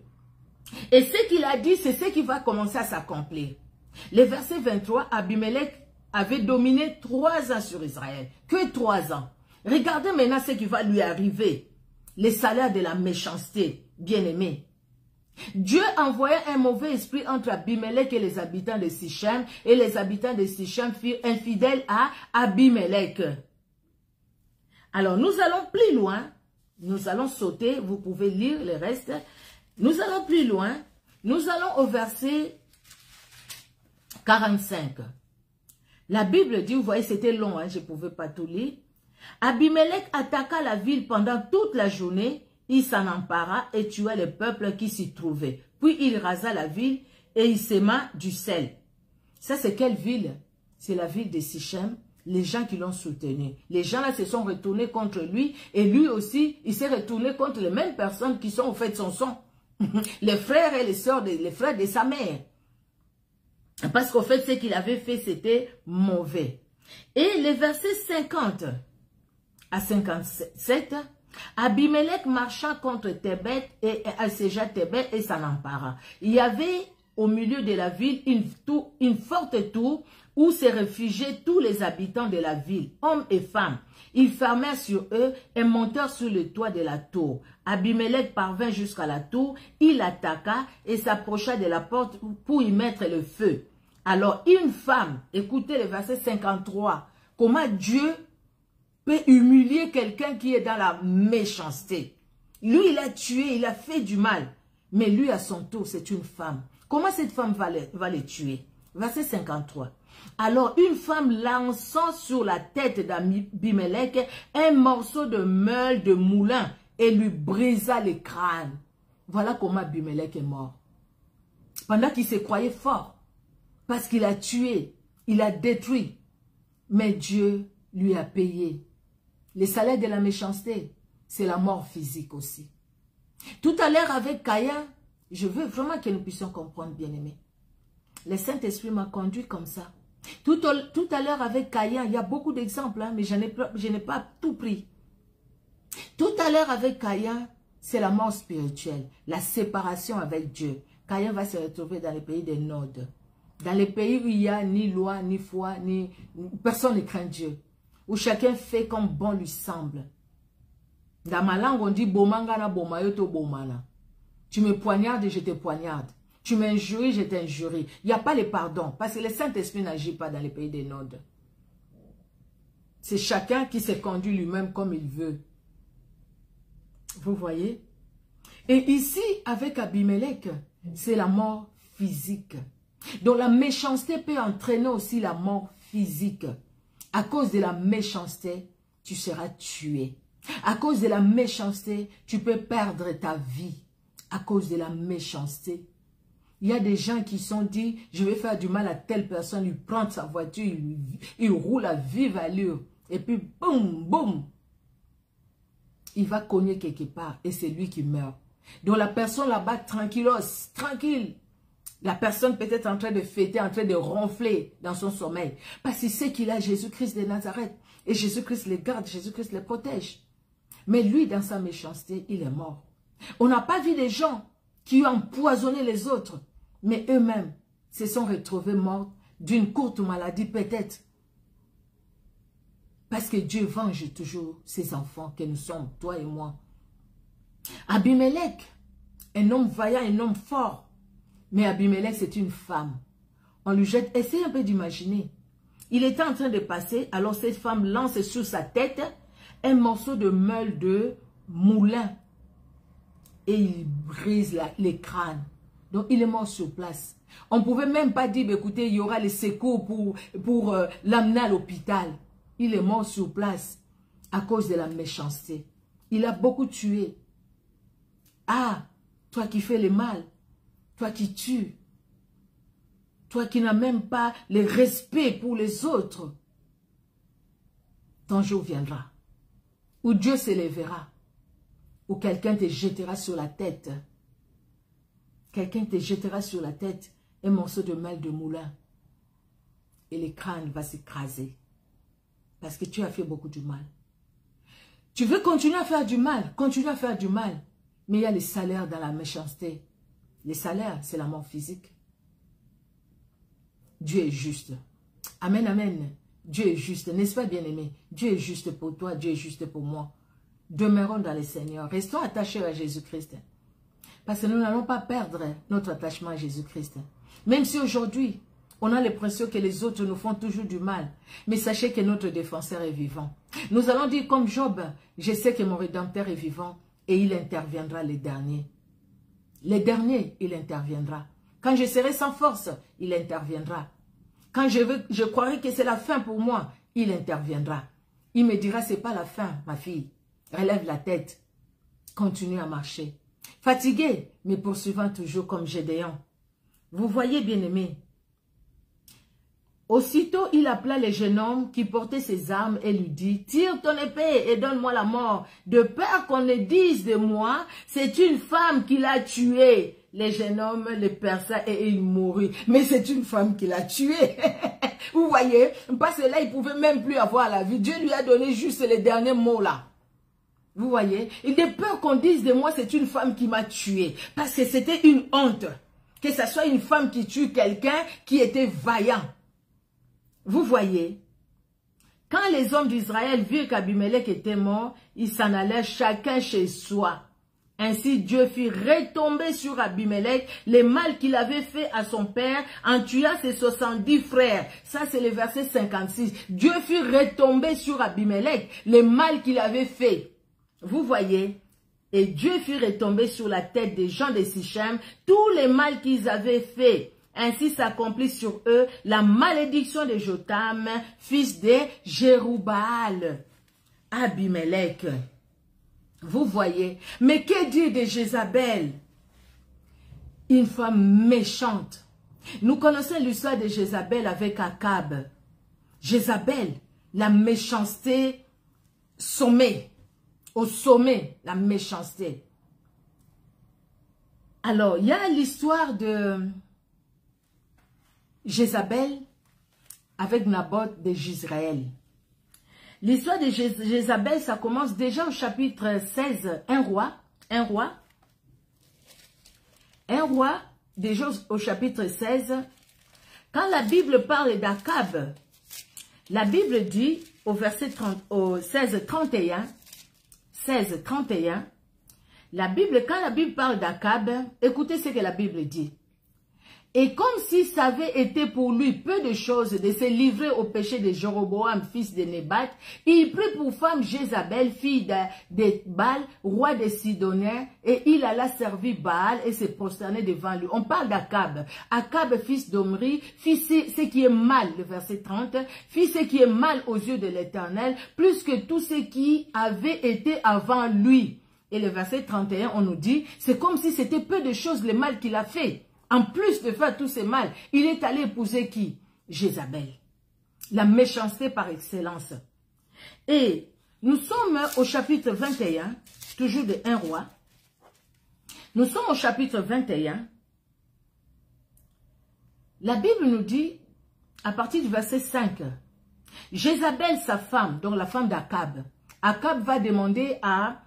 Et ce qu'il a dit, c'est ce qui va commencer à s'accomplir. Le verset 23, Abimelech avait dominé 3 ans sur Israël. Que 3 ans. Regardez maintenant ce qui va lui arriver. Les salaires de la méchanceté, bien-aimés. Dieu envoya un mauvais esprit entre Abimelech et les habitants de Sichem, et les habitants de Sichem furent infidèles à Abimelech. Alors, nous allons plus loin. Nous allons sauter. Vous pouvez lire le reste. Nous allons plus loin. Nous allons au verset 45. La Bible dit, vous voyez, c'était long, hein, je ne pouvais pas tout lire. Abimelech attaqua la ville pendant toute la journée, il s'en empara et tua les peuples qui s'y trouvaient. Puis il rasa la ville et il sema du sel. Ça, c'est quelle ville? C'est la ville de Sichem, les gens qui l'ont soutenu. Les gens là se sont retournés contre lui et lui aussi, il s'est retourné contre les mêmes personnes qui sont au fait son sang. Les frères et les sœurs, les frères de sa mère. Parce qu'au fait, ce qu'il avait fait, c'était mauvais. Et les versets 50 à 57, Abimelech marcha contre Thébet et assiégea Thébet et s'en empara. Il y avait au milieu de la ville une forte tour où se réfugiaient tous les habitants de la ville, hommes et femmes. Ils fermèrent sur eux et montèrent sur le toit de la tour. Abimelech parvint jusqu'à la tour, il attaqua et s'approcha de la porte pour y mettre le feu. Alors, une femme, écoutez le verset 53, comment Dieu peut humilier quelqu'un qui est dans la méchanceté. Lui, il a tué, il a fait du mal. Mais lui, à son tour, c'est une femme. Comment cette femme va le tuer? Verset 53. Alors, une femme lançant sur la tête d'Abimelech un morceau de meule de moulin et lui brisa le crâne. Voilà comment Abimelech est mort. Pendant qu'il se croyait fort. Parce qu'il a tué, il a détruit. Mais Dieu lui a payé. Le salaire de la méchanceté, c'est la mort physique aussi. Tout à l'heure avec Caïn, je veux vraiment que nous puissions comprendre, bien-aimés. Le Saint-Esprit m'a conduit comme ça. Tout à l'heure avec Caïn, il y a beaucoup d'exemples, hein, mais je n'ai pas tout pris. Tout à l'heure avec Caïn, c'est la mort spirituelle, la séparation avec Dieu. Caïn va se retrouver dans les pays des Nodes. Dans les pays où il n'y a ni loi, ni foi, personne ne craint Dieu. Où chacun fait comme bon lui semble. Dans ma langue, on dit « Bomangana bomayoto bomana ». Tu me poignardes et je te poignarde. Tu m'injuries, je t'injurie. Il n'y a pas le pardon. Parce que le Saint-Esprit n'agit pas dans les pays des Nodes. C'est chacun qui se conduit lui-même comme il veut. Vous voyez? Et ici, avec Abimelech, c'est la mort physique. Donc la méchanceté peut entraîner aussi la mort physique. À cause de la méchanceté, tu seras tué. À cause de la méchanceté, tu peux perdre ta vie. À cause de la méchanceté. Il y a des gens qui sont dit, je vais faire du mal à telle personne, il prend sa voiture, il roule à vive allure. Et puis, boum, boum. Il va cogner quelque part et c'est lui qui meurt. Donc la personne là-bas, tranquillos, tranquille. La personne peut-être en train de fêter, en train de ronfler dans son sommeil. Parce qu'il sait qu'il a Jésus-Christ de Nazareth. Et Jésus-Christ les garde, Jésus-Christ les protège. Mais lui, dans sa méchanceté, il est mort. On n'a pas vu des gens qui ont empoisonné les autres. Mais eux-mêmes se sont retrouvés morts d'une courte maladie peut-être. Parce que Dieu venge toujours ses enfants que nous sommes, toi et moi. Abimelech, un homme vaillant, un homme fort. Mais Abimelech, c'est une femme. On lui jette, essayez un peu d'imaginer. Il était en train de passer, alors cette femme lance sur sa tête un morceau de meule de moulin. Et il brise les crânes. Donc il est mort sur place. On ne pouvait même pas dire, écoutez, il y aura les secours pour l'amener à l'hôpital. Il est mort sur place à cause de la méchanceté. Il a beaucoup tué. Ah, toi qui fais le mal. Toi qui tues, toi qui n'as même pas le respect pour les autres, ton jour viendra, où Dieu s'élèvera, où quelqu'un te jettera sur la tête. Quelqu'un te jettera sur la tête un morceau de meule de moulin et le crâne va s'écraser parce que tu as fait beaucoup de mal. Tu veux continuer à faire du mal, continue à faire du mal, mais il y a les salaires dans la méchanceté. Les salaires, c'est la mort physique. Dieu est juste. Amen, amen. Dieu est juste, n'est-ce pas, bien-aimé? Dieu est juste pour toi, Dieu est juste pour moi. Demeurons dans le Seigneur. Restons attachés à Jésus-Christ. Parce que nous n'allons pas perdre notre attachement à Jésus-Christ. Même si aujourd'hui, on a l'impression que les autres nous font toujours du mal. Mais sachez que notre défenseur est vivant. Nous allons dire comme Job, je sais que mon Rédempteur est vivant et il interviendra les derniers. Les derniers, il interviendra. Quand je serai sans force, il interviendra. Quand je croirai que c'est la fin pour moi, il interviendra. Il me dira, c'est pas la fin, ma fille. Relève la tête. Continue à marcher. Fatigué, mais poursuivant toujours comme Gédéon. Vous voyez, bien-aimés. Aussitôt, il appela le jeune homme qui portait ses armes et lui dit, « Tire ton épée et donne-moi la mort, de peur qu'on ne dise de moi, c'est une femme qui l'a tué. » Le jeune homme le perça et il mourut. Mais c'est une femme qui l'a tué. Vous voyez, parce que là, il ne pouvait même plus avoir la vie. Dieu lui a donné juste les derniers mots là. Vous voyez, il a peur qu'on dise de moi, c'est une femme qui m'a tué. Parce que c'était une honte. Que ce soit une femme qui tue quelqu'un qui était vaillant. Vous voyez, quand les hommes d'Israël virent qu'Abimelech était mort, ils s'en allèrent chacun chez soi. Ainsi Dieu fit retomber sur Abimelech les mal qu'il avait fait à son père en tuant ses 70 frères. Ça c'est le verset 56. Dieu fit retomber sur Abimelech les mal qu'il avait fait. Vous voyez? Et Dieu fit retomber sur la tête des gens de Sichem tous les mal qu'ils avaient fait. Ainsi s'accomplit sur eux la malédiction de Jotam, fils de Jérubaal. Abimelech. Vous voyez? Mais que dire de Jézabel? Une femme méchante. Nous connaissons l'histoire de Jézabel avec Akab. Jézabel, la méchanceté sommet. Au sommet, la méchanceté. Alors, il y a l'histoire de Jézabel avec Naboth de Jezreel. L'histoire de Jézabel, ça commence déjà au chapitre 16, un roi, déjà au chapitre 16. Quand la Bible parle d'Akab, la Bible dit au verset 30, au 16, 31, la Bible, quand la Bible parle d'Akab, écoutez ce que la Bible dit. Et comme si ça avait été pour lui peu de choses de se livrer au péché de Jéroboam, fils de Nébat, il prit pour femme Jézabel, fille de Baal, roi des Sidoniens, et il alla servir Baal et se prosterner devant lui. On parle d'Akab. Akab, fils d'Omri, fit ce qui est mal, le verset 30, fit ce qui est mal aux yeux de l'Éternel, plus que tout ce qui avait été avant lui. Et le verset 31, on nous dit, c'est comme si c'était peu de choses le mal qu'il a fait. En plus de faire tous ces mal, il est allé épouser qui? Jézabel. La méchanceté par excellence. Et nous sommes au chapitre 21, toujours de 1 roi. Nous sommes au chapitre 21. La Bible nous dit, à partir du verset 5, Jézabel, sa femme, donc la femme d'Akab, Akab va demander à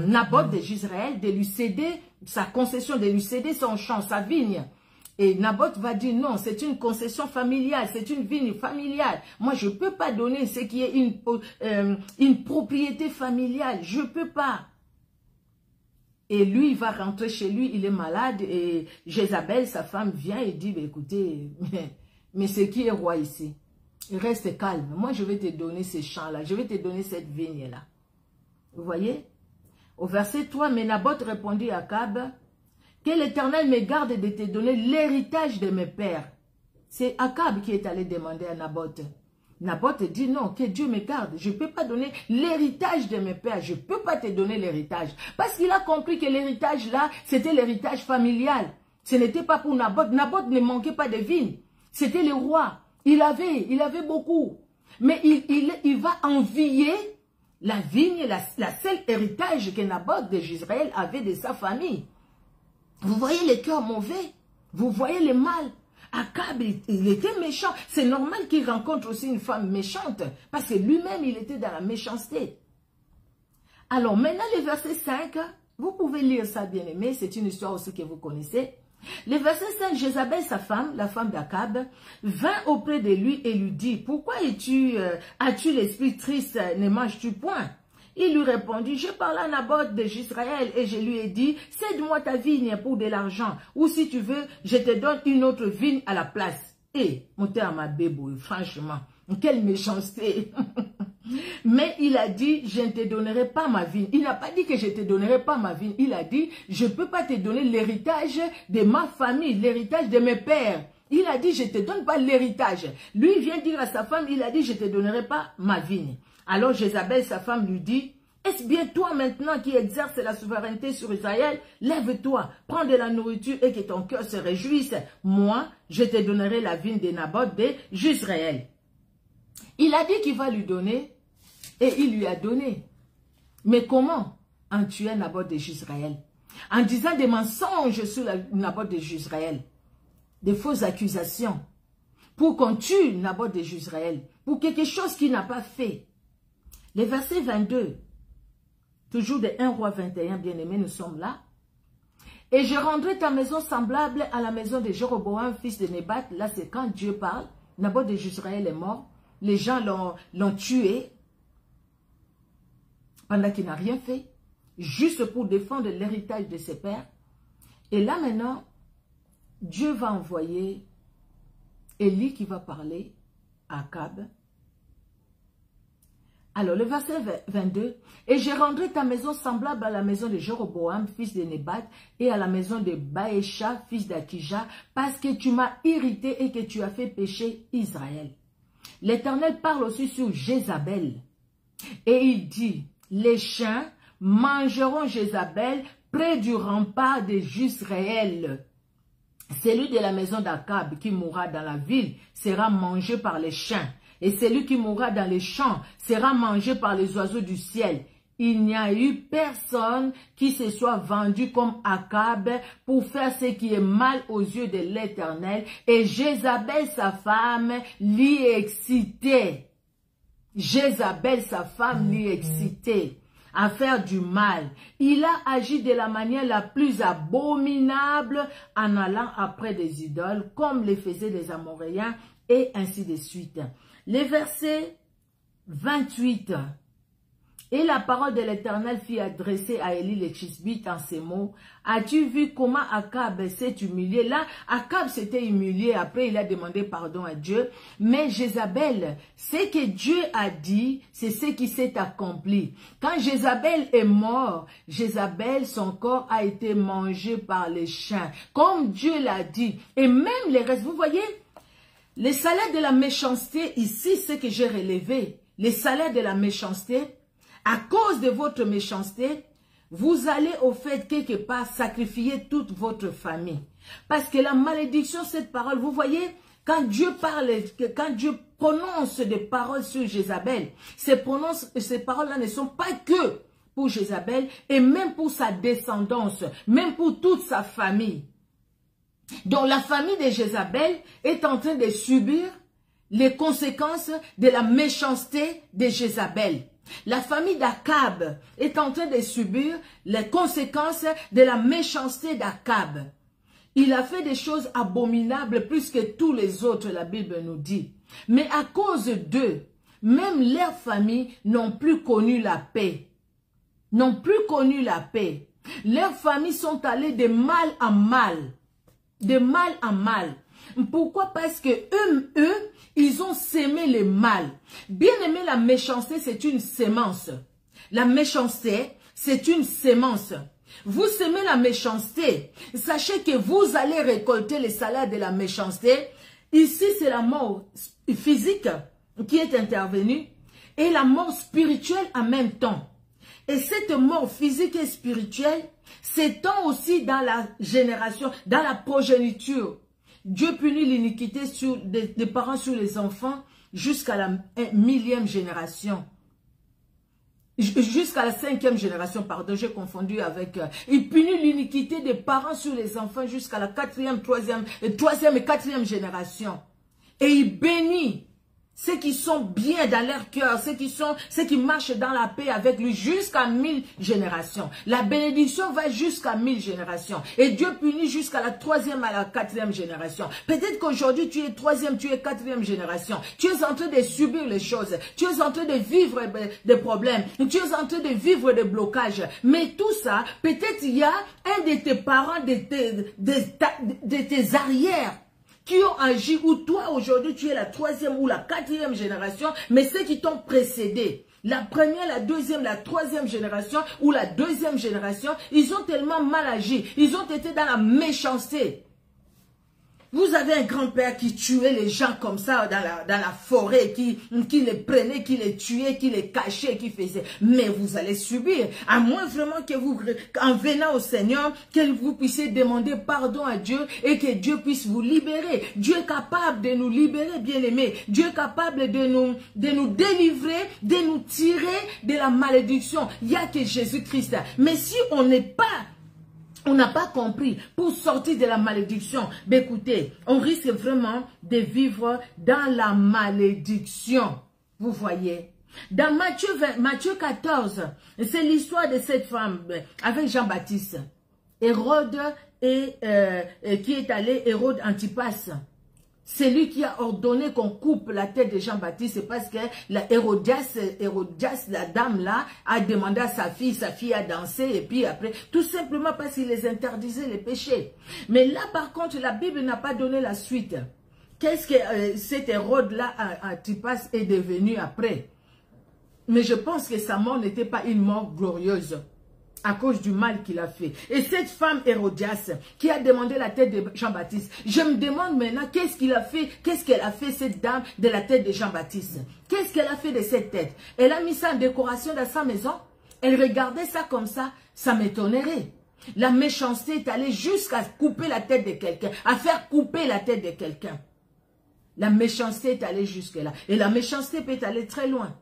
Naboth de Jezreel de lui céder sa concession, de lui céder son champ, sa vigne. Et Naboth va dire non, c'est une concession familiale, c'est une vigne familiale. Moi, je ne peux pas donner ce qui est une propriété familiale. Je ne peux pas. Et lui, il va rentrer chez lui, il est malade. Et Jézabel, sa femme, vient et dit, écoutez, mais c'est qui est roi ici? Reste calme. Moi, je vais te donner ces champs-là. Je vais te donner cette vigne-là. Vous voyez? Au verset 3, mais Naboth répondit à Akab, que l'Éternel me garde de te donner l'héritage de mes pères. C'est Akab qui est allé demander à Naboth. Naboth dit non, que Dieu me garde. Je ne peux pas donner l'héritage de mes pères. Je ne peux pas te donner l'héritage. Parce qu'il a compris que l'héritage là, c'était l'héritage familial. Ce n'était pas pour Naboth. Naboth ne manquait pas de vignes. C'était le roi. Il avait beaucoup. Mais il va envier la vigne, la seule héritage que Naboth de Jezreel avait de sa famille. Vous voyez les cœurs mauvais. Vous voyez le mal. Akab, il était méchant. C'est normal qu'il rencontre aussi une femme méchante. Parce que lui-même, il était dans la méchanceté. Alors maintenant, le verset 5, vous pouvez lire ça, bien aimé. C'est une histoire aussi que vous connaissez. Le verset 5, Jézabel, sa femme, la femme d'Akab, vint auprès de lui et lui dit, pourquoi as-tu l'esprit triste, ne manges-tu point? Il lui répondit, je parle à Naboth de Jezreel et je lui ai dit, cède-moi ta vigne pour de l'argent, ou si tu veux, je te donne une autre vigne à la place. Et, monter à ma bébouille, franchement, quelle méchanceté. Mais il a dit, je ne te donnerai pas ma vigne. Il n'a pas dit que je ne te donnerai pas ma vigne. Il a dit, je ne peux pas te donner l'héritage de ma famille, l'héritage de mes pères. Il a dit, je ne te donne pas l'héritage. Lui, il vient dire à sa femme, il a dit, je ne te donnerai pas ma vigne. Alors Jézabel, sa femme, lui dit, est-ce bien toi maintenant qui exerces la souveraineté sur Israël? Lève-toi, prends de la nourriture et que ton cœur se réjouisse. Moi, je te donnerai la vigne de Naboth de Jezreel. Il a dit qu'il va lui donner. Et il lui a donné. Mais comment? En tuant Naboth de Jezreel. En disant des mensonges sur Naboth de Jezreel. Des fausses accusations. Pour qu'on tue Naboth de Jezreel. Pour quelque chose qu'il n'a pas fait. Le verset 22. Toujours de 1 roi 21, bien-aimé, nous sommes là. Et je rendrai ta maison semblable à la maison de Jéroboam, fils de Nébat. Là, c'est quand Dieu parle. Naboth de Jezreel est mort. Les gens l'ont tué. Pendant qu'il n'a rien fait. juste pour défendre l'héritage de ses pères. Et là maintenant, Dieu va envoyer Élie qui va parler à Akab. Alors le verset 22, « Et je rendrai ta maison semblable à la maison de Jéroboam, fils de Nébat, et à la maison de Baécha, fils d'Akija, parce que tu m'as irrité et que tu as fait pécher Israël. » L'Éternel parle aussi sur Jézabel. Et il dit, « Les chiens mangeront Jézabel près du rempart de Jezréel. Celui de la maison d'Akab qui mourra dans la ville sera mangé par les chiens. Et celui qui mourra dans les champs sera mangé par les oiseaux du ciel. Il n'y a eu personne qui se soit vendu comme Akab pour faire ce qui est mal aux yeux de l'Éternel. Et Jézabel, sa femme, l'y excitait. Jézabel, sa femme, l'y excitait à faire du mal. Il a agi de la manière la plus abominable en allant après des idoles, comme les faisaient les Amoréens, et ainsi de suite. Les versets 28. Et la parole de l'Éternel fut adressée à Élie le Tishbite en ces mots. As-tu vu comment Akab s'est humilié? Là, Akab s'était humilié. Après, il a demandé pardon à Dieu. Mais Jézabel, ce que Dieu a dit, c'est ce qui s'est accompli. Quand Jézabel est mort, Jézabel, son corps a été mangé par les chiens. Comme Dieu l'a dit. Et même les restes, vous voyez, les salaires de la méchanceté, ici, c'est que j'ai relevé. Les salaires de la méchanceté, à cause de votre méchanceté, vous allez au fait quelque part sacrifier toute votre famille. Parce que la malédiction, cette parole, vous voyez, quand Dieu parle, quand Dieu prononce des paroles sur Jézabel, ces paroles-là ne sont pas que pour Jézabel, et même pour sa descendance, même pour toute sa famille. Donc la famille de Jézabel est en train de subir les conséquences de la méchanceté de Jézabel. La famille d'Akab est en train de subir les conséquences de la méchanceté d'Akab. Il a fait des choses abominables plus que tous les autres, la Bible nous dit. Mais à cause d'eux, même leurs familles n'ont plus connu la paix. N'ont plus connu la paix. Leurs familles sont allées de mal en mal. De mal en mal. Pourquoi? Parce que eux, ils ont sémé le mal. Bien aimé, la méchanceté, c'est une sémence. La méchanceté, c'est une sémence. Vous sémez la méchanceté. Sachez que vous allez récolter les salaires de la méchanceté. Ici, c'est la mort physique qui est intervenue et la mort spirituelle en même temps. Et cette mort physique et spirituelle s'étend aussi dans la génération, dans la progéniture. Dieu punit l'iniquité des parents sur les enfants jusqu'à la 1000e génération. Jusqu'à la 5e génération, pardon, j'ai confondu avec... il punit l'iniquité des parents sur les enfants jusqu'à la 4e, 3e et 4e génération. Et il bénit ceux qui sont bien dans leur cœur, ceux qui marchent dans la paix avec lui jusqu'à 1000 générations. La bénédiction va jusqu'à 1000 générations. Et Dieu punit jusqu'à la 3e à la 4e génération. Peut-être qu'aujourd'hui tu es 3e, tu es 4e génération. Tu es en train de subir les choses. Tu es en train de vivre des problèmes. Tu es en train de vivre des blocages. Mais tout ça, peut-être il y a un de tes parents, de tes arrières, qui ont agi, ou toi aujourd'hui tu es la 3e ou la 4e génération, mais ceux qui t'ont précédé, la première, la 2e, la 3e génération ou la 2e génération, ils ont tellement mal agi, ils ont été dans la méchanceté. Vous avez un grand-père qui tuait les gens comme ça dans la forêt, qui les prenait, qui les tuait, qui les cachait, qui faisait. Mais vous allez subir. À moins vraiment que vous, en venant au Seigneur, que vous puissiez demander pardon à Dieu et que Dieu puisse vous libérer. Dieu est capable de nous libérer, bien-aimés. Dieu est capable de nous délivrer, de nous tirer de la malédiction. Il n'y a que Jésus-Christ. Mais si on n'a pas compris pour sortir de la malédiction, ben écoutez, on risque vraiment de vivre dans la malédiction. Vous voyez. Dans Matthieu 14, c'est l'histoire de cette femme avec Jean-Baptiste. Hérode qui est allé, Hérode Antipas. C'est lui qui a ordonné qu'on coupe la tête de Jean-Baptiste. C'est parce que la Hérodias, la dame là, a demandé à sa fille a dansé. Et puis après, tout simplement parce qu'il les interdisait les péchés. Mais là, par contre, la Bible n'a pas donné la suite. Qu'est-ce que cet Hérode-là, Antipas, est devenu après? Mais je pense que sa mort n'était pas une mort glorieuse, à cause du mal qu'il a fait. Et cette femme Hérodias, qui a demandé la tête de Jean-Baptiste, je me demande maintenant, qu'est-ce qu'elle a fait, cette dame, de la tête de Jean-Baptiste? Qu'est-ce qu'elle a fait de cette tête? Elle a mis ça en décoration dans sa maison? Elle regardait ça comme ça m'étonnerait. La méchanceté est allée jusqu'à couper la tête de quelqu'un, à faire couper la tête de quelqu'un. La méchanceté est allée jusque-là. Et la méchanceté peut aller très loin.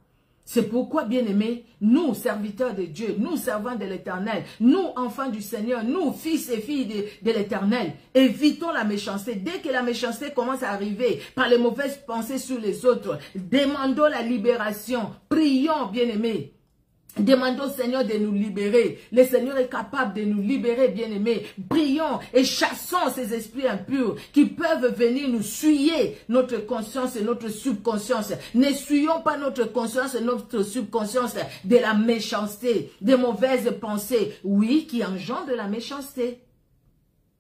C'est pourquoi, bien-aimés, nous, serviteurs de Dieu, nous, servants de l'Éternel, nous, enfants du Seigneur, nous, fils et filles de l'Éternel, évitons la méchanceté. Dès que la méchanceté commence à arriver par les mauvaises pensées sur les autres, demandons la libération. Prions, bien-aimés. Demandons au Seigneur de nous libérer. Le Seigneur est capable de nous libérer, bien-aimés. Prions et chassons ces esprits impurs qui peuvent venir nous souiller notre conscience et notre subconscience. Ne souillons pas notre conscience et notre subconscience de la méchanceté, des mauvaises pensées, oui, qui engendrent de la méchanceté.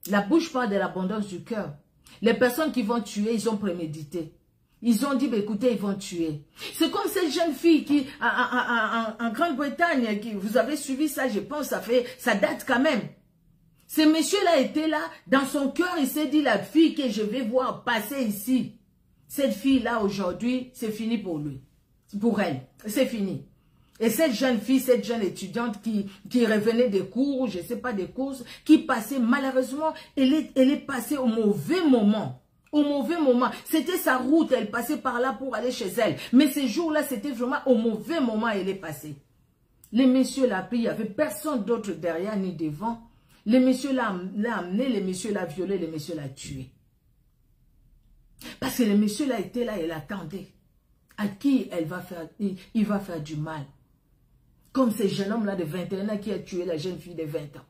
La bouche parle de l'abondance du cœur. Les personnes qui vont tuer, ils ont prémédité. Ils ont dit, bah, écoutez, ils vont tuer. C'est comme cette jeune fille qui, en Grande-Bretagne, vous avez suivi ça, je pense, ça date quand même. Ce monsieur-là était là, dans son cœur, il s'est dit, la fille que je vais voir passer ici, cette fille-là, aujourd'hui, c'est fini pour lui. Pour elle, c'est fini. Et cette jeune fille, cette jeune étudiante qui revenait des cours, je ne sais pas des courses, qui passait malheureusement, elle est passée au mauvais moment. Au mauvais moment. C'était sa route, elle passait par là pour aller chez elle. Mais ce jour-là, c'était vraiment au mauvais moment elle est passée. Les messieurs l'ont pris, il n'y avait personne d'autre derrière ni devant. Les messieurs l'ont amené, les messieurs l'ont violé, les messieurs l'ont tué. Parce que les messieurs là étaient là, elle attendait. À qui il va faire du mal. Comme ce jeune homme-là de 21 ans qui a tué la jeune fille de 20 ans.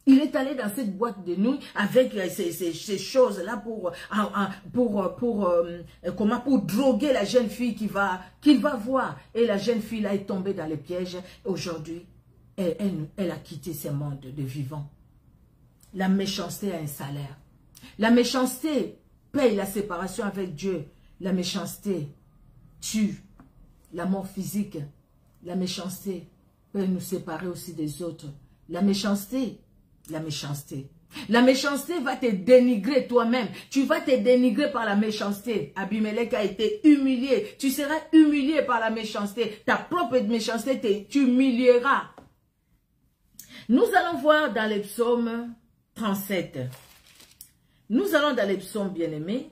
Il est allé dans cette boîte de nuit avec ces choses-là pour droguer la jeune fille qu'il va voir. Et la jeune fille-là est tombée dans les pièges. Aujourd'hui, elle a quitté ce monde de vivants. La méchanceté a un salaire. La méchanceté paye la séparation avec Dieu. La méchanceté tue. La mort physique. La méchanceté peut nous séparer aussi des autres. La méchanceté va te dénigrer toi-même. Tu vas te dénigrer par la méchanceté. Abimelech a été humilié. Tu seras humilié par la méchanceté. Ta propre méchanceté t'humilieras. Nous allons voir dans les psaumes 37. Nous allons dans les psaumes bien-aimés.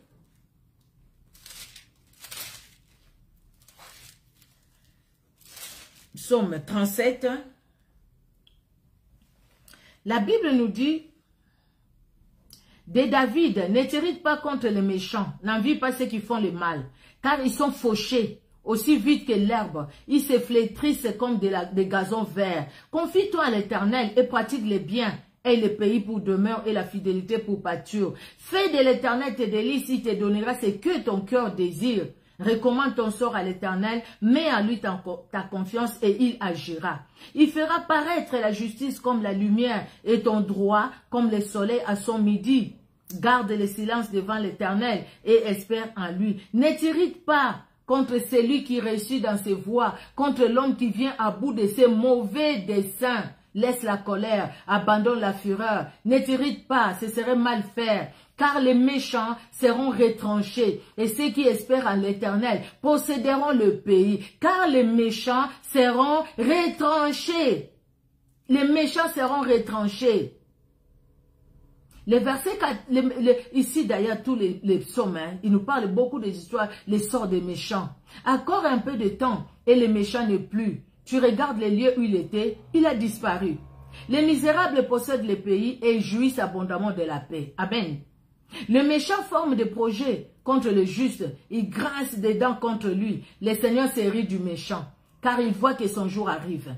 Psaume 37. La Bible nous dit, de David, ne t'irrite pas contre les méchants, n'envie pas ceux qui font le mal, car ils sont fauchés, aussi vite que l'herbe, ils se flétrissent comme des gazons verts. Confie-toi à l'Éternel et pratique les biens, et le pays pour demeure et la fidélité pour pâture. Fais de l'Éternel tes délices, il te donnera ce que ton cœur désire. Recommande ton sort à l'Éternel, mets en lui ta confiance et il agira. Il fera paraître la justice comme la lumière et ton droit comme le soleil à son midi. Garde le silence devant l'Éternel et espère en lui. Ne t'irrite pas contre celui qui réussit dans ses voies, contre l'homme qui vient à bout de ses mauvais desseins. Laisse la colère, abandonne la fureur. Ne t'irrite pas, ce serait mal faire. Car les méchants seront retranchés et ceux qui espèrent en l'Éternel posséderont le pays. Car les méchants seront retranchés. Les méchants seront retranchés. Les versets 4, ici d'ailleurs tous les psaumes, ils nous parlent beaucoup des histoires, les sorts des méchants. Encore un peu de temps et le méchant n'est plus. Tu regardes les lieux où il était, il a disparu. Les misérables possèdent le pays et jouissent abondamment de la paix. Amen. Le méchant forme des projets contre le juste. Il grince des dents contre lui. Le Seigneur se rit du méchant, car il voit que son jour arrive.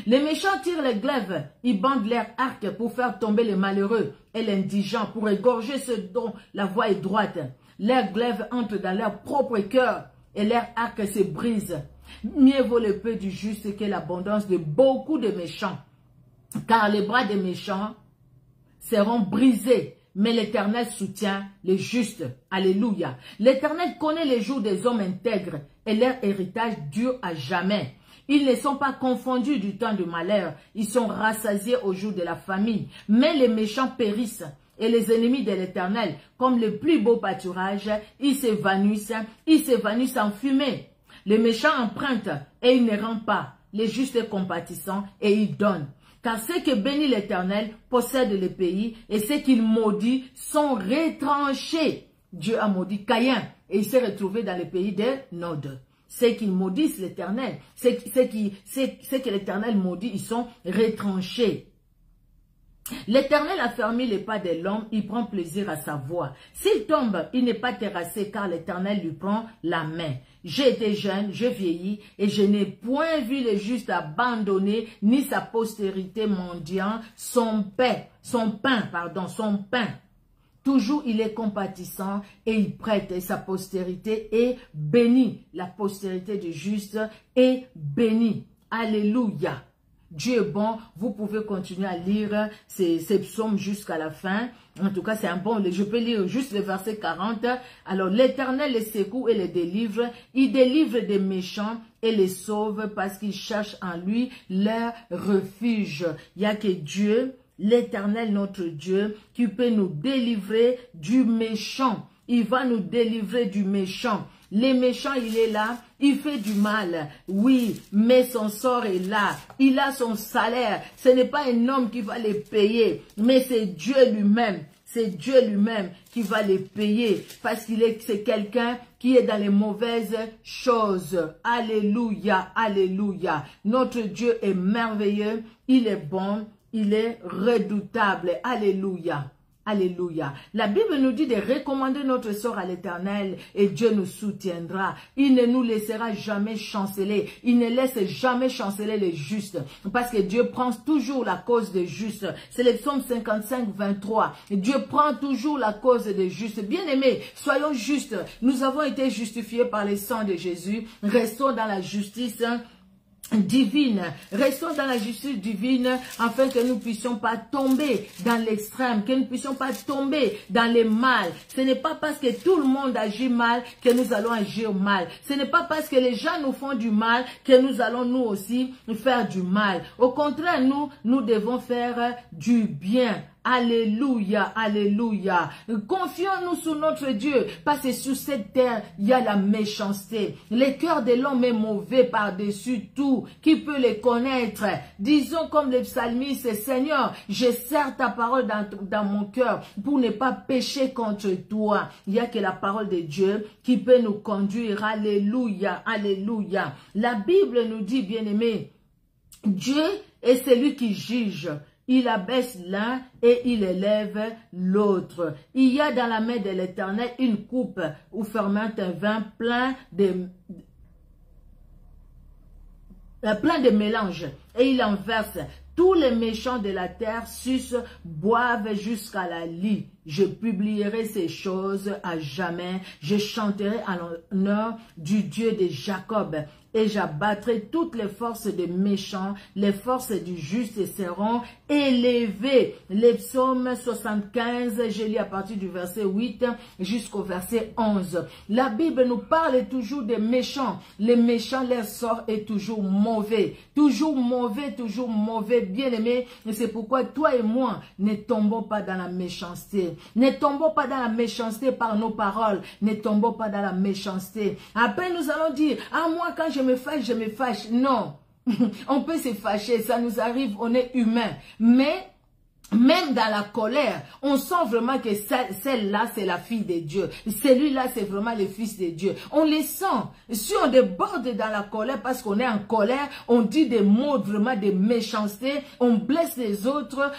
Les méchants tirent les glaives. Ils bandent leur arc pour faire tomber les malheureux et l'indigent, pour égorger ceux dont la voie est droite. Leurs glaives entrent dans leur propre cœur et leur arc se brise. Mieux vaut le peu du juste que l'abondance de beaucoup de méchants. Car les bras des méchants seront brisés, mais l'Éternel soutient les justes. Alléluia. L'Éternel connaît les jours des hommes intègres et leur héritage dure à jamais. Ils ne sont pas confondus du temps de malheur. Ils sont rassasiés au jour de la famine. Mais les méchants périssent et les ennemis de l'Éternel, comme le plus beau pâturage, ils s'évanouissent en fumée. Les méchants empruntent et ils ne rendent pas. Les justes compatissants et ils donnent. Car ceux qui bénissent l'Éternel possèdent le pays et ceux qu'il maudit sont retranchés. Dieu a maudit Caïn et il s'est retrouvé dans le pays de Nod. Ceux qui maudissent l'Éternel, ceux que l'Éternel maudit, ils sont retranchés. L'Éternel a fermé les pas de l'homme, il prend plaisir à sa voix. S'il tombe, il n'est pas terrassé car l'Éternel lui prend la main. J'ai été jeune, je vieillis et je n'ai point vu le juste abandonné, ni sa postérité mendiant son pain. Toujours il est compatissant et il prête et sa postérité est bénie. La postérité du juste est bénie. Alléluia. Dieu est bon, vous pouvez continuer à lire ces psaumes jusqu'à la fin. En tout cas, c'est un bon, je peux lire juste le verset 40. Alors, l'Éternel les secoue et les délivre. Il délivre des méchants et les sauve parce qu'ils cherchent en lui leur refuge. Il n'y a que Dieu, l'Éternel notre Dieu, qui peut nous délivrer du méchant. Il va nous délivrer du méchant. Les méchants, il est là, il fait du mal, oui, mais son sort est là, il a son salaire, ce n'est pas un homme qui va les payer, mais c'est Dieu lui-même, qui va les payer, parce c'est quelqu'un qui est dans les mauvaises choses. Alléluia, alléluia, notre Dieu est merveilleux, il est bon, il est redoutable, alléluia. Alléluia. La Bible nous dit de recommander notre sort à l'Éternel et Dieu nous soutiendra. Il ne nous laissera jamais chanceler. Il ne laisse jamais chanceler les justes. Parce que Dieu prend toujours la cause des justes. C'est le psaume 55, 23. Dieu prend toujours la cause des justes. Bien-aimés, soyons justes. Nous avons été justifiés par le sang de Jésus. Restons dans la justice divine. Restons dans la justice divine afin que nous ne puissions pas tomber dans l'extrême, que nous ne puissions pas tomber dans le mal. Ce n'est pas parce que tout le monde agit mal que nous allons agir mal. Ce n'est pas parce que les gens nous font du mal que nous allons nous aussi faire du mal. Au contraire, nous devons faire du bien. Alléluia, alléluia. Confions-nous sur notre Dieu, parce que sur cette terre, il y a la méchanceté. Le cœur de l'homme est mauvais par-dessus tout. Qui peut les connaître? Disons comme les psalmistes, Seigneur, je serre ta parole dans mon cœur pour ne pas pécher contre toi. Il n'y a que la parole de Dieu qui peut nous conduire. Alléluia, alléluia. La Bible nous dit, bien-aimés, Dieu est celui qui juge. Il abaisse l'un et il élève l'autre. Il y a dans la main de l'Éternel une coupe où fermente un vin plein de mélange. Et il en verse. Tous les méchants de la terre sucent, boivent jusqu'à la lie. Je publierai ces choses à jamais. Je chanterai en l'honneur du Dieu de Jacob. Et j'abattrai toutes les forces des méchants, les forces du juste seront élevées. Les psaumes 75, je lis à partir du verset 8 jusqu'au verset 11. La Bible nous parle toujours des méchants. Les méchants, leur sort est toujours mauvais. Toujours mauvais, bien-aimés. Et c'est pourquoi toi et moi ne tombons pas dans la méchanceté. Ne tombons pas dans la méchanceté par nos paroles. Ne tombons pas dans la méchanceté. Après, nous allons dire, ah, moi, quand je me fâche. Non, on peut se fâcher, ça nous arrive, on est humain. Mais même dans la colère, on sent vraiment que celle-là, c'est la fille de Dieu. Celui-là, c'est vraiment le fils de Dieu. On les sent. Si on déborde dans la colère parce qu'on est en colère, on dit des mots vraiment de méchanceté, on blesse les autres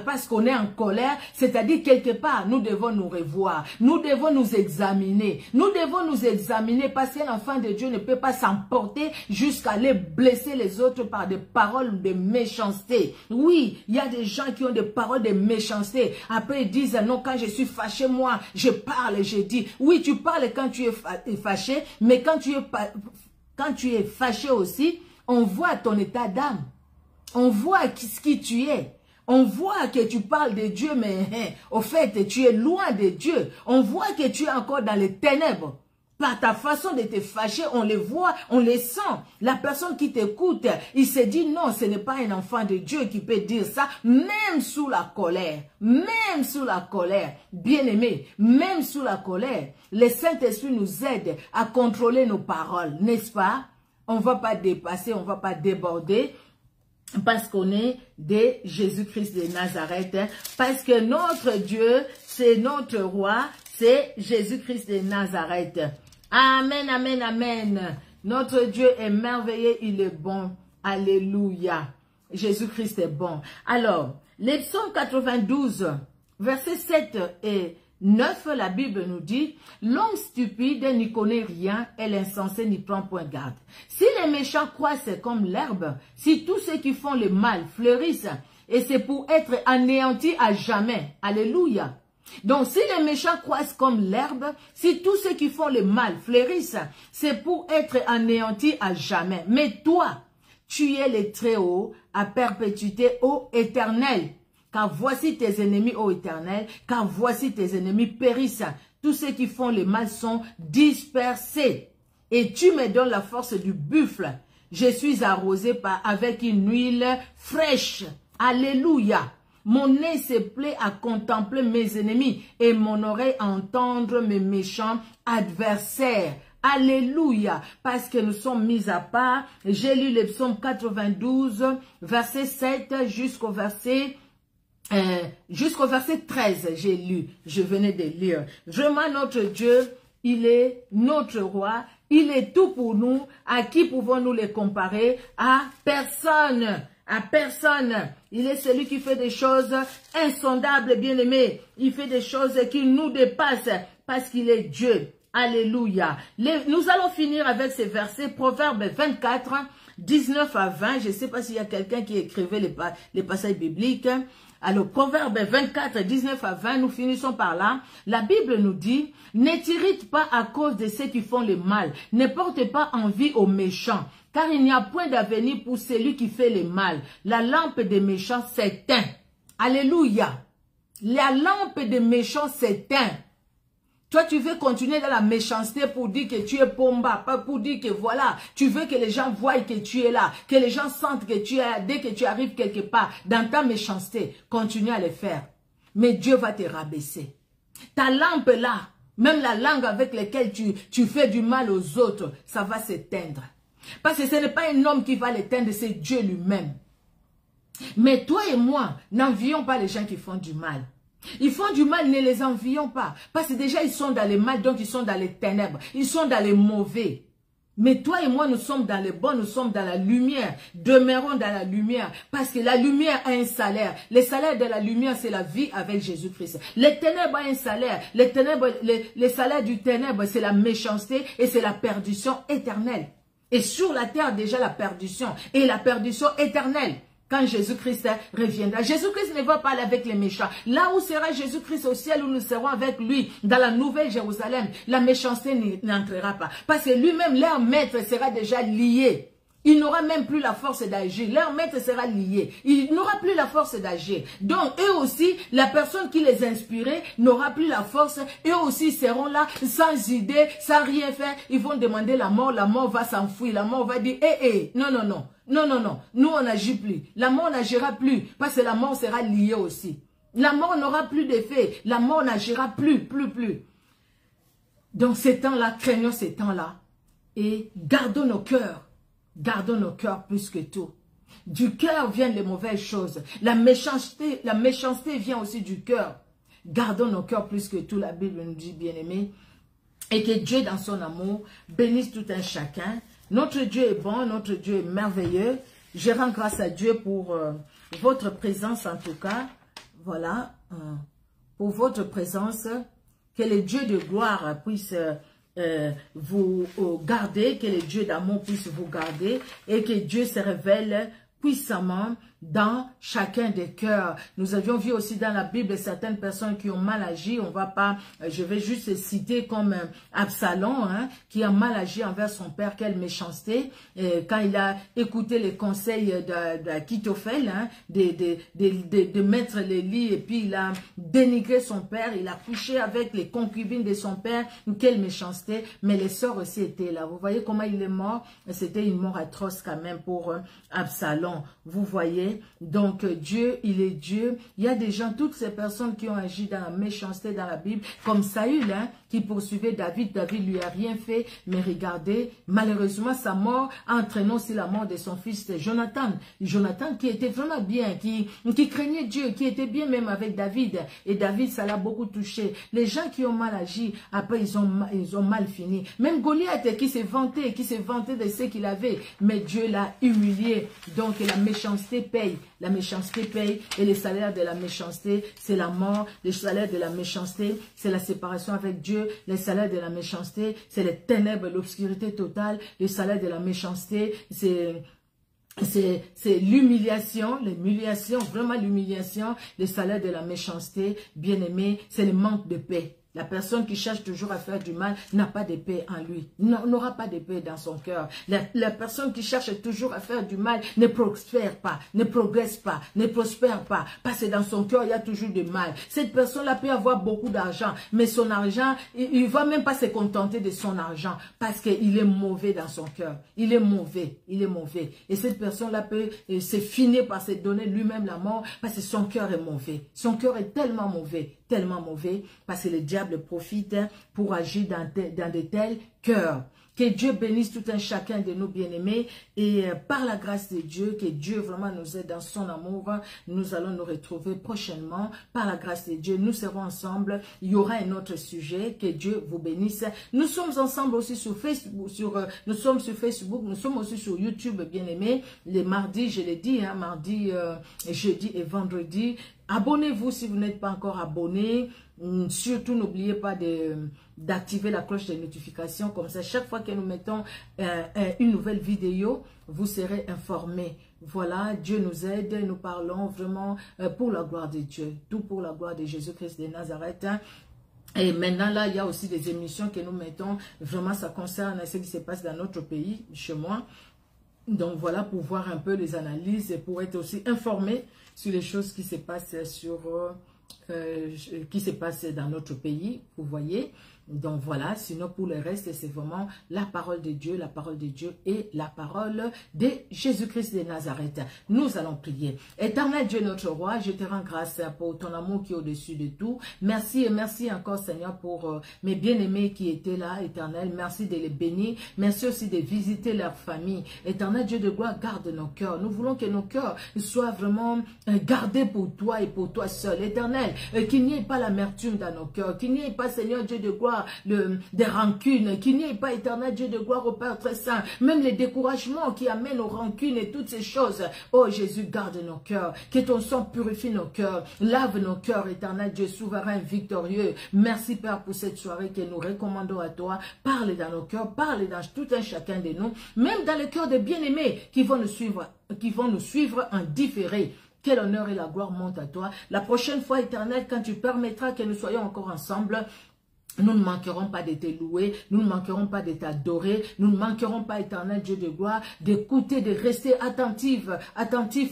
parce qu'on est en colère. C'est-à-dire, quelque part, nous devons nous revoir. Nous devons nous examiner. Nous devons nous examiner parce qu'un enfant de Dieu ne peut pas s'emporter jusqu'à aller blesser les autres par des paroles de méchanceté. Oui, il y a des gens qui ont des paroles de méchanceté. Après, ils disent, non, quand je suis fâché, moi, je parle et je dis. Oui, tu parles quand tu es fâché, mais quand tu es fâché aussi, on voit ton état d'âme. On voit ce qui tu es. On voit que tu parles de Dieu, mais au fait, tu es loin de Dieu. On voit que tu es encore dans les ténèbres. Par ta façon de te fâcher, on les voit, on les sent. La personne qui t'écoute, il se dit non, ce n'est pas un enfant de Dieu qui peut dire ça, même sous la colère. Même sous la colère. Bien-aimé, même sous la colère, le Saint-Esprit nous aide à contrôler nos paroles, n'est-ce pas? On ne va pas dépasser, on ne va pas déborder. Parce qu'on est de Jésus-Christ de Nazareth. Parce que notre Dieu, c'est notre roi, c'est Jésus-Christ de Nazareth. Amen, amen, amen. Notre Dieu est merveilleux, il est bon. Alléluia. Jésus-Christ est bon. Alors, les psaumes 92, versets 7 et 9, la Bible nous dit, l'homme stupide n'y connaît rien et l'insensé n'y prend point garde. Si les méchants croissent comme l'herbe, si tous ceux qui font le mal fleurissent, et c'est pour être anéantis à jamais. Alléluia. Donc, si les méchants croissent comme l'herbe, si tous ceux qui font le mal fleurissent, c'est pour être anéantis à jamais. Mais toi, tu es le Très-Haut à perpétuité, ô Éternel. Car voici tes ennemis, ô Éternel, car voici tes ennemis périssent. Tous ceux qui font le mal sont dispersés. Et tu me donnes la force du buffle. Je suis arrosé avec une huile fraîche. Alléluia. Mon nez se plaît à contempler mes ennemis et mon oreille à entendre mes méchants adversaires. Alléluia, parce que nous sommes mis à part. J'ai lu le psaume 92, verset 7 jusqu'au verset 13, j'ai lu, je venais de lire. Vraiment, notre Dieu, il est notre roi, il est tout pour nous. À qui pouvons-nous les comparer? À personne. À personne. Il est celui qui fait des choses insondables, bien-aimés. Il fait des choses qui nous dépassent parce qu'il est Dieu. Alléluia. Nous allons finir avec ces versets, Proverbes 24, 19 à 20. Je ne sais pas s'il y a quelqu'un qui écrivait les passages bibliques. Alors, Proverbes 24, 19 à 20, nous finissons par là. La Bible nous dit, ne t'irrite pas à cause de ceux qui font le mal. Ne porte pas envie aux méchants, car il n'y a point d'avenir pour celui qui fait le mal. La lampe des méchants s'éteint. Alléluia. La lampe des méchants s'éteint. Toi, tu veux continuer dans la méchanceté pour dire que tu es pomba, pas pour dire que voilà, tu veux que les gens voient que tu es là, que les gens sentent que tu es là, dès que tu arrives quelque part, dans ta méchanceté, continue à le faire. Mais Dieu va te rabaisser. Ta lampe là, même la langue avec laquelle tu fais du mal aux autres, ça va s'éteindre. Parce que ce n'est pas un homme qui va l'éteindre, c'est Dieu lui-même. Mais toi et moi, n'envions pas les gens qui font du mal. Ils font du mal, ne les envions pas. Parce que déjà, ils sont dans le mal, donc ils sont dans les ténèbres. Ils sont dans les mauvais. Mais toi et moi, nous sommes dans les bons, nous sommes dans la lumière. Demeurons dans la lumière. Parce que la lumière a un salaire. Le salaire de la lumière, c'est la vie avec Jésus-Christ. Les ténèbres ont un salaire. Les salaires du ténèbre, c'est la méchanceté et c'est la perdition éternelle. Et sur la terre, déjà la perdition. Et la perdition éternelle. Quand Jésus-Christ reviendra. Jésus-Christ ne va pas aller avec les méchants. Là où sera Jésus-Christ au ciel, où nous serons avec lui, dans la nouvelle Jérusalem, la méchanceté n'entrera pas. Parce que lui-même, leur maître sera déjà lié. Il n'aura même plus la force d'agir. Leur maître sera lié. Il n'aura plus la force d'agir. Donc, eux aussi, la personne qui les inspirait n'aura plus la force. Eux aussi seront là, sans idée, sans rien faire. Ils vont demander la mort va s'enfuir. La mort va dire, non, non, non. Non, non, non. Nous, on n'agit plus. La mort n'agira plus. Parce que la mort sera liée aussi. La mort n'aura plus d'effet. La mort n'agira plus. Donc, ces temps-là, craignons ces temps-là. Et gardons nos cœurs. Gardons nos cœurs plus que tout. Du cœur viennent les mauvaises choses. La méchanceté vient aussi du cœur. Gardons nos cœurs plus que tout. La Bible nous dit, bien-aimés. Et que Dieu, dans son amour, bénisse tout un chacun. Notre Dieu est bon, notre Dieu est merveilleux. Je rends grâce à Dieu pour votre présence en tout cas. Voilà, pour votre présence. Que le Dieu de gloire puisse vous garder, que le Dieu d'amour puisse vous garder et que Dieu se révèle puissamment dans chacun des cœurs. Nous avions vu aussi dans la Bible certaines personnes qui ont mal agi. On va pas, je vais juste citer comme Absalom, hein, qui a mal agi envers son père. Quelle méchanceté. Quand il a écouté les conseils d'Akitophel, hein, de mettre les lits, et puis il a dénigré son père, il a couché avec les concubines de son père. Quelle méchanceté. Mais les sœurs aussi étaient là. Vous voyez comment il est mort? C'était une mort atroce quand même pour Absalom. Vous voyez? Donc Dieu, il est Dieu. Il y a des gens, toutes ces personnes qui ont agi dans la méchanceté dans la Bible, comme Saül, hein, qui poursuivait David. David lui a rien fait, mais regardez, malheureusement sa mort a entraîné aussi la mort de son fils Jonathan. Jonathan qui était vraiment bien, qui craignait Dieu, qui était bien même avec David. Et David, ça l'a beaucoup touché. Les gens qui ont mal agi, après ils ont mal fini. Même Goliath qui s'est vanté de ce qu'il avait, mais Dieu l'a humilié. Donc la méchanceté paye. La méchanceté paye, et le salaire de la méchanceté, c'est la mort. Le salaire de la méchanceté, c'est la séparation avec Dieu. Le salaire de la méchanceté, c'est les ténèbres, l'obscurité totale. Le salaire de la méchanceté, c'est l'humiliation, vraiment l'humiliation. Le salaire de la méchanceté, bien aimé, c'est le manque de paix. La personne qui cherche toujours à faire du mal n'a pas de paix en lui, n'aura pas de paix dans son cœur. La personne qui cherche toujours à faire du mal ne prospère pas, ne progresse pas, ne prospère pas, parce que dans son cœur, il y a toujours du mal. Cette personne-là peut avoir beaucoup d'argent, mais son argent, il ne va même pas se contenter de son argent, parce qu'il est mauvais dans son cœur. Il est mauvais. Et cette personne-là peut se finir par se donner lui-même la mort, parce que son cœur est mauvais. Son cœur est tellement mauvais, parce que le diable profite pour agir dans de tels cœurs. Que Dieu bénisse tout un chacun de nos bien-aimés, et par la grâce de Dieu, que Dieu vraiment nous aide dans son amour. Nous allons nous retrouver prochainement. Par la grâce de Dieu, nous serons ensemble. Il y aura un autre sujet. Que Dieu vous bénisse. Nous sommes ensemble aussi sur Facebook. Nous sommes sur Facebook. Nous sommes aussi sur YouTube, bien-aimés. Les mardis, je l'ai dit, hein, mardi, jeudi et vendredi. Abonnez-vous si vous n'êtes pas encore abonné. Surtout, n'oubliez pas d'activer la cloche de notification. Comme ça, chaque fois que nous mettons une nouvelle vidéo, vous serez informés. Voilà, Dieu nous aide. Nous parlons vraiment pour la gloire de Dieu. Tout pour la gloire de Jésus-Christ de Nazareth. Et maintenant, là, il y a aussi des émissions que nous mettons. Vraiment, ça concerne ce qui se passe dans notre pays, chez moi. Donc voilà, pour voir un peu les analyses et pour être aussi informé sur les choses qui se passent dans notre pays, vous voyez. Donc voilà, sinon pour le reste, c'est vraiment la parole de Dieu et la parole de Jésus-Christ de Nazareth. Nous allons prier. Éternel Dieu notre roi, je te rends grâce pour ton amour qui est au-dessus de tout. Merci et merci encore Seigneur pour mes bien-aimés qui étaient là, éternel. Merci de les bénir. Merci aussi de visiter leur famille. Éternel Dieu de gloire, garde nos cœurs. Nous voulons que nos cœurs soient vraiment gardés pour toi et pour toi seul. Éternel, qu'il n'y ait pas l'amertume dans nos cœurs, qu'il n'y ait pas Seigneur Dieu de gloire des rancunes, qu'il n'y ait pas éternel Dieu de gloire au Père très saint, même les découragements qui amènent aux rancunes et toutes ces choses. Oh Jésus, garde nos cœurs, que ton sang purifie nos cœurs, lave nos cœurs, éternel Dieu souverain, victorieux. Merci Père pour cette soirée que nous recommandons à toi. Parle dans nos cœurs, parle dans tout un chacun de nous, même dans le cœur des bien-aimés qui vont nous suivre en différé. Quel honneur et la gloire montent à toi. La prochaine fois, éternel, quand tu permettras que nous soyons encore ensemble, nous ne manquerons pas de te louer, nous ne manquerons pas de t'adorer, nous ne manquerons pas, éternel Dieu de gloire, d'écouter, de rester attentif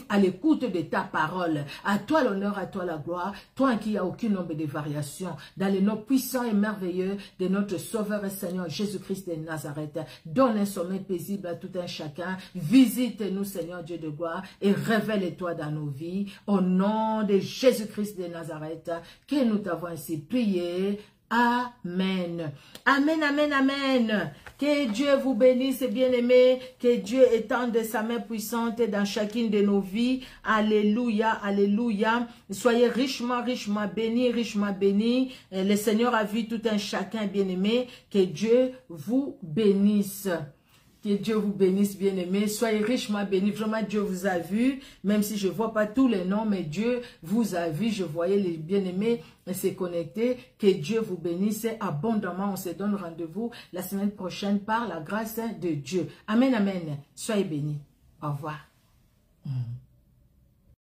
à l'écoute de ta parole. À toi l'honneur, à toi la gloire, toi qui n'as aucun nombre de variations, dans le nom puissant et merveilleux de notre Sauveur et Seigneur Jésus-Christ de Nazareth. Donne un sommeil paisible à tout un chacun, visite-nous Seigneur Dieu de gloire et révèle-toi dans nos vies. Au nom de Jésus-Christ de Nazareth, que nous t'avons ainsi prié. Amen. Amen, amen, amen. Que Dieu vous bénisse, bien-aimés. Que Dieu étende sa main puissante dans chacune de nos vies. Alléluia, alléluia. Soyez richement, richement bénis, richement bénis. Le Seigneur a vu tout un chacun, bien-aimé. Que Dieu vous bénisse. Que Dieu vous bénisse, bien-aimés. Soyez richement bénis. Vraiment, Dieu vous a vu. Même si je ne vois pas tous les noms, mais Dieu vous a vu. Je voyais les bien-aimés se connecter. Que Dieu vous bénisse abondamment. On se donne rendez-vous la semaine prochaine par la grâce de Dieu. Amen, amen. Soyez bénis. Au revoir.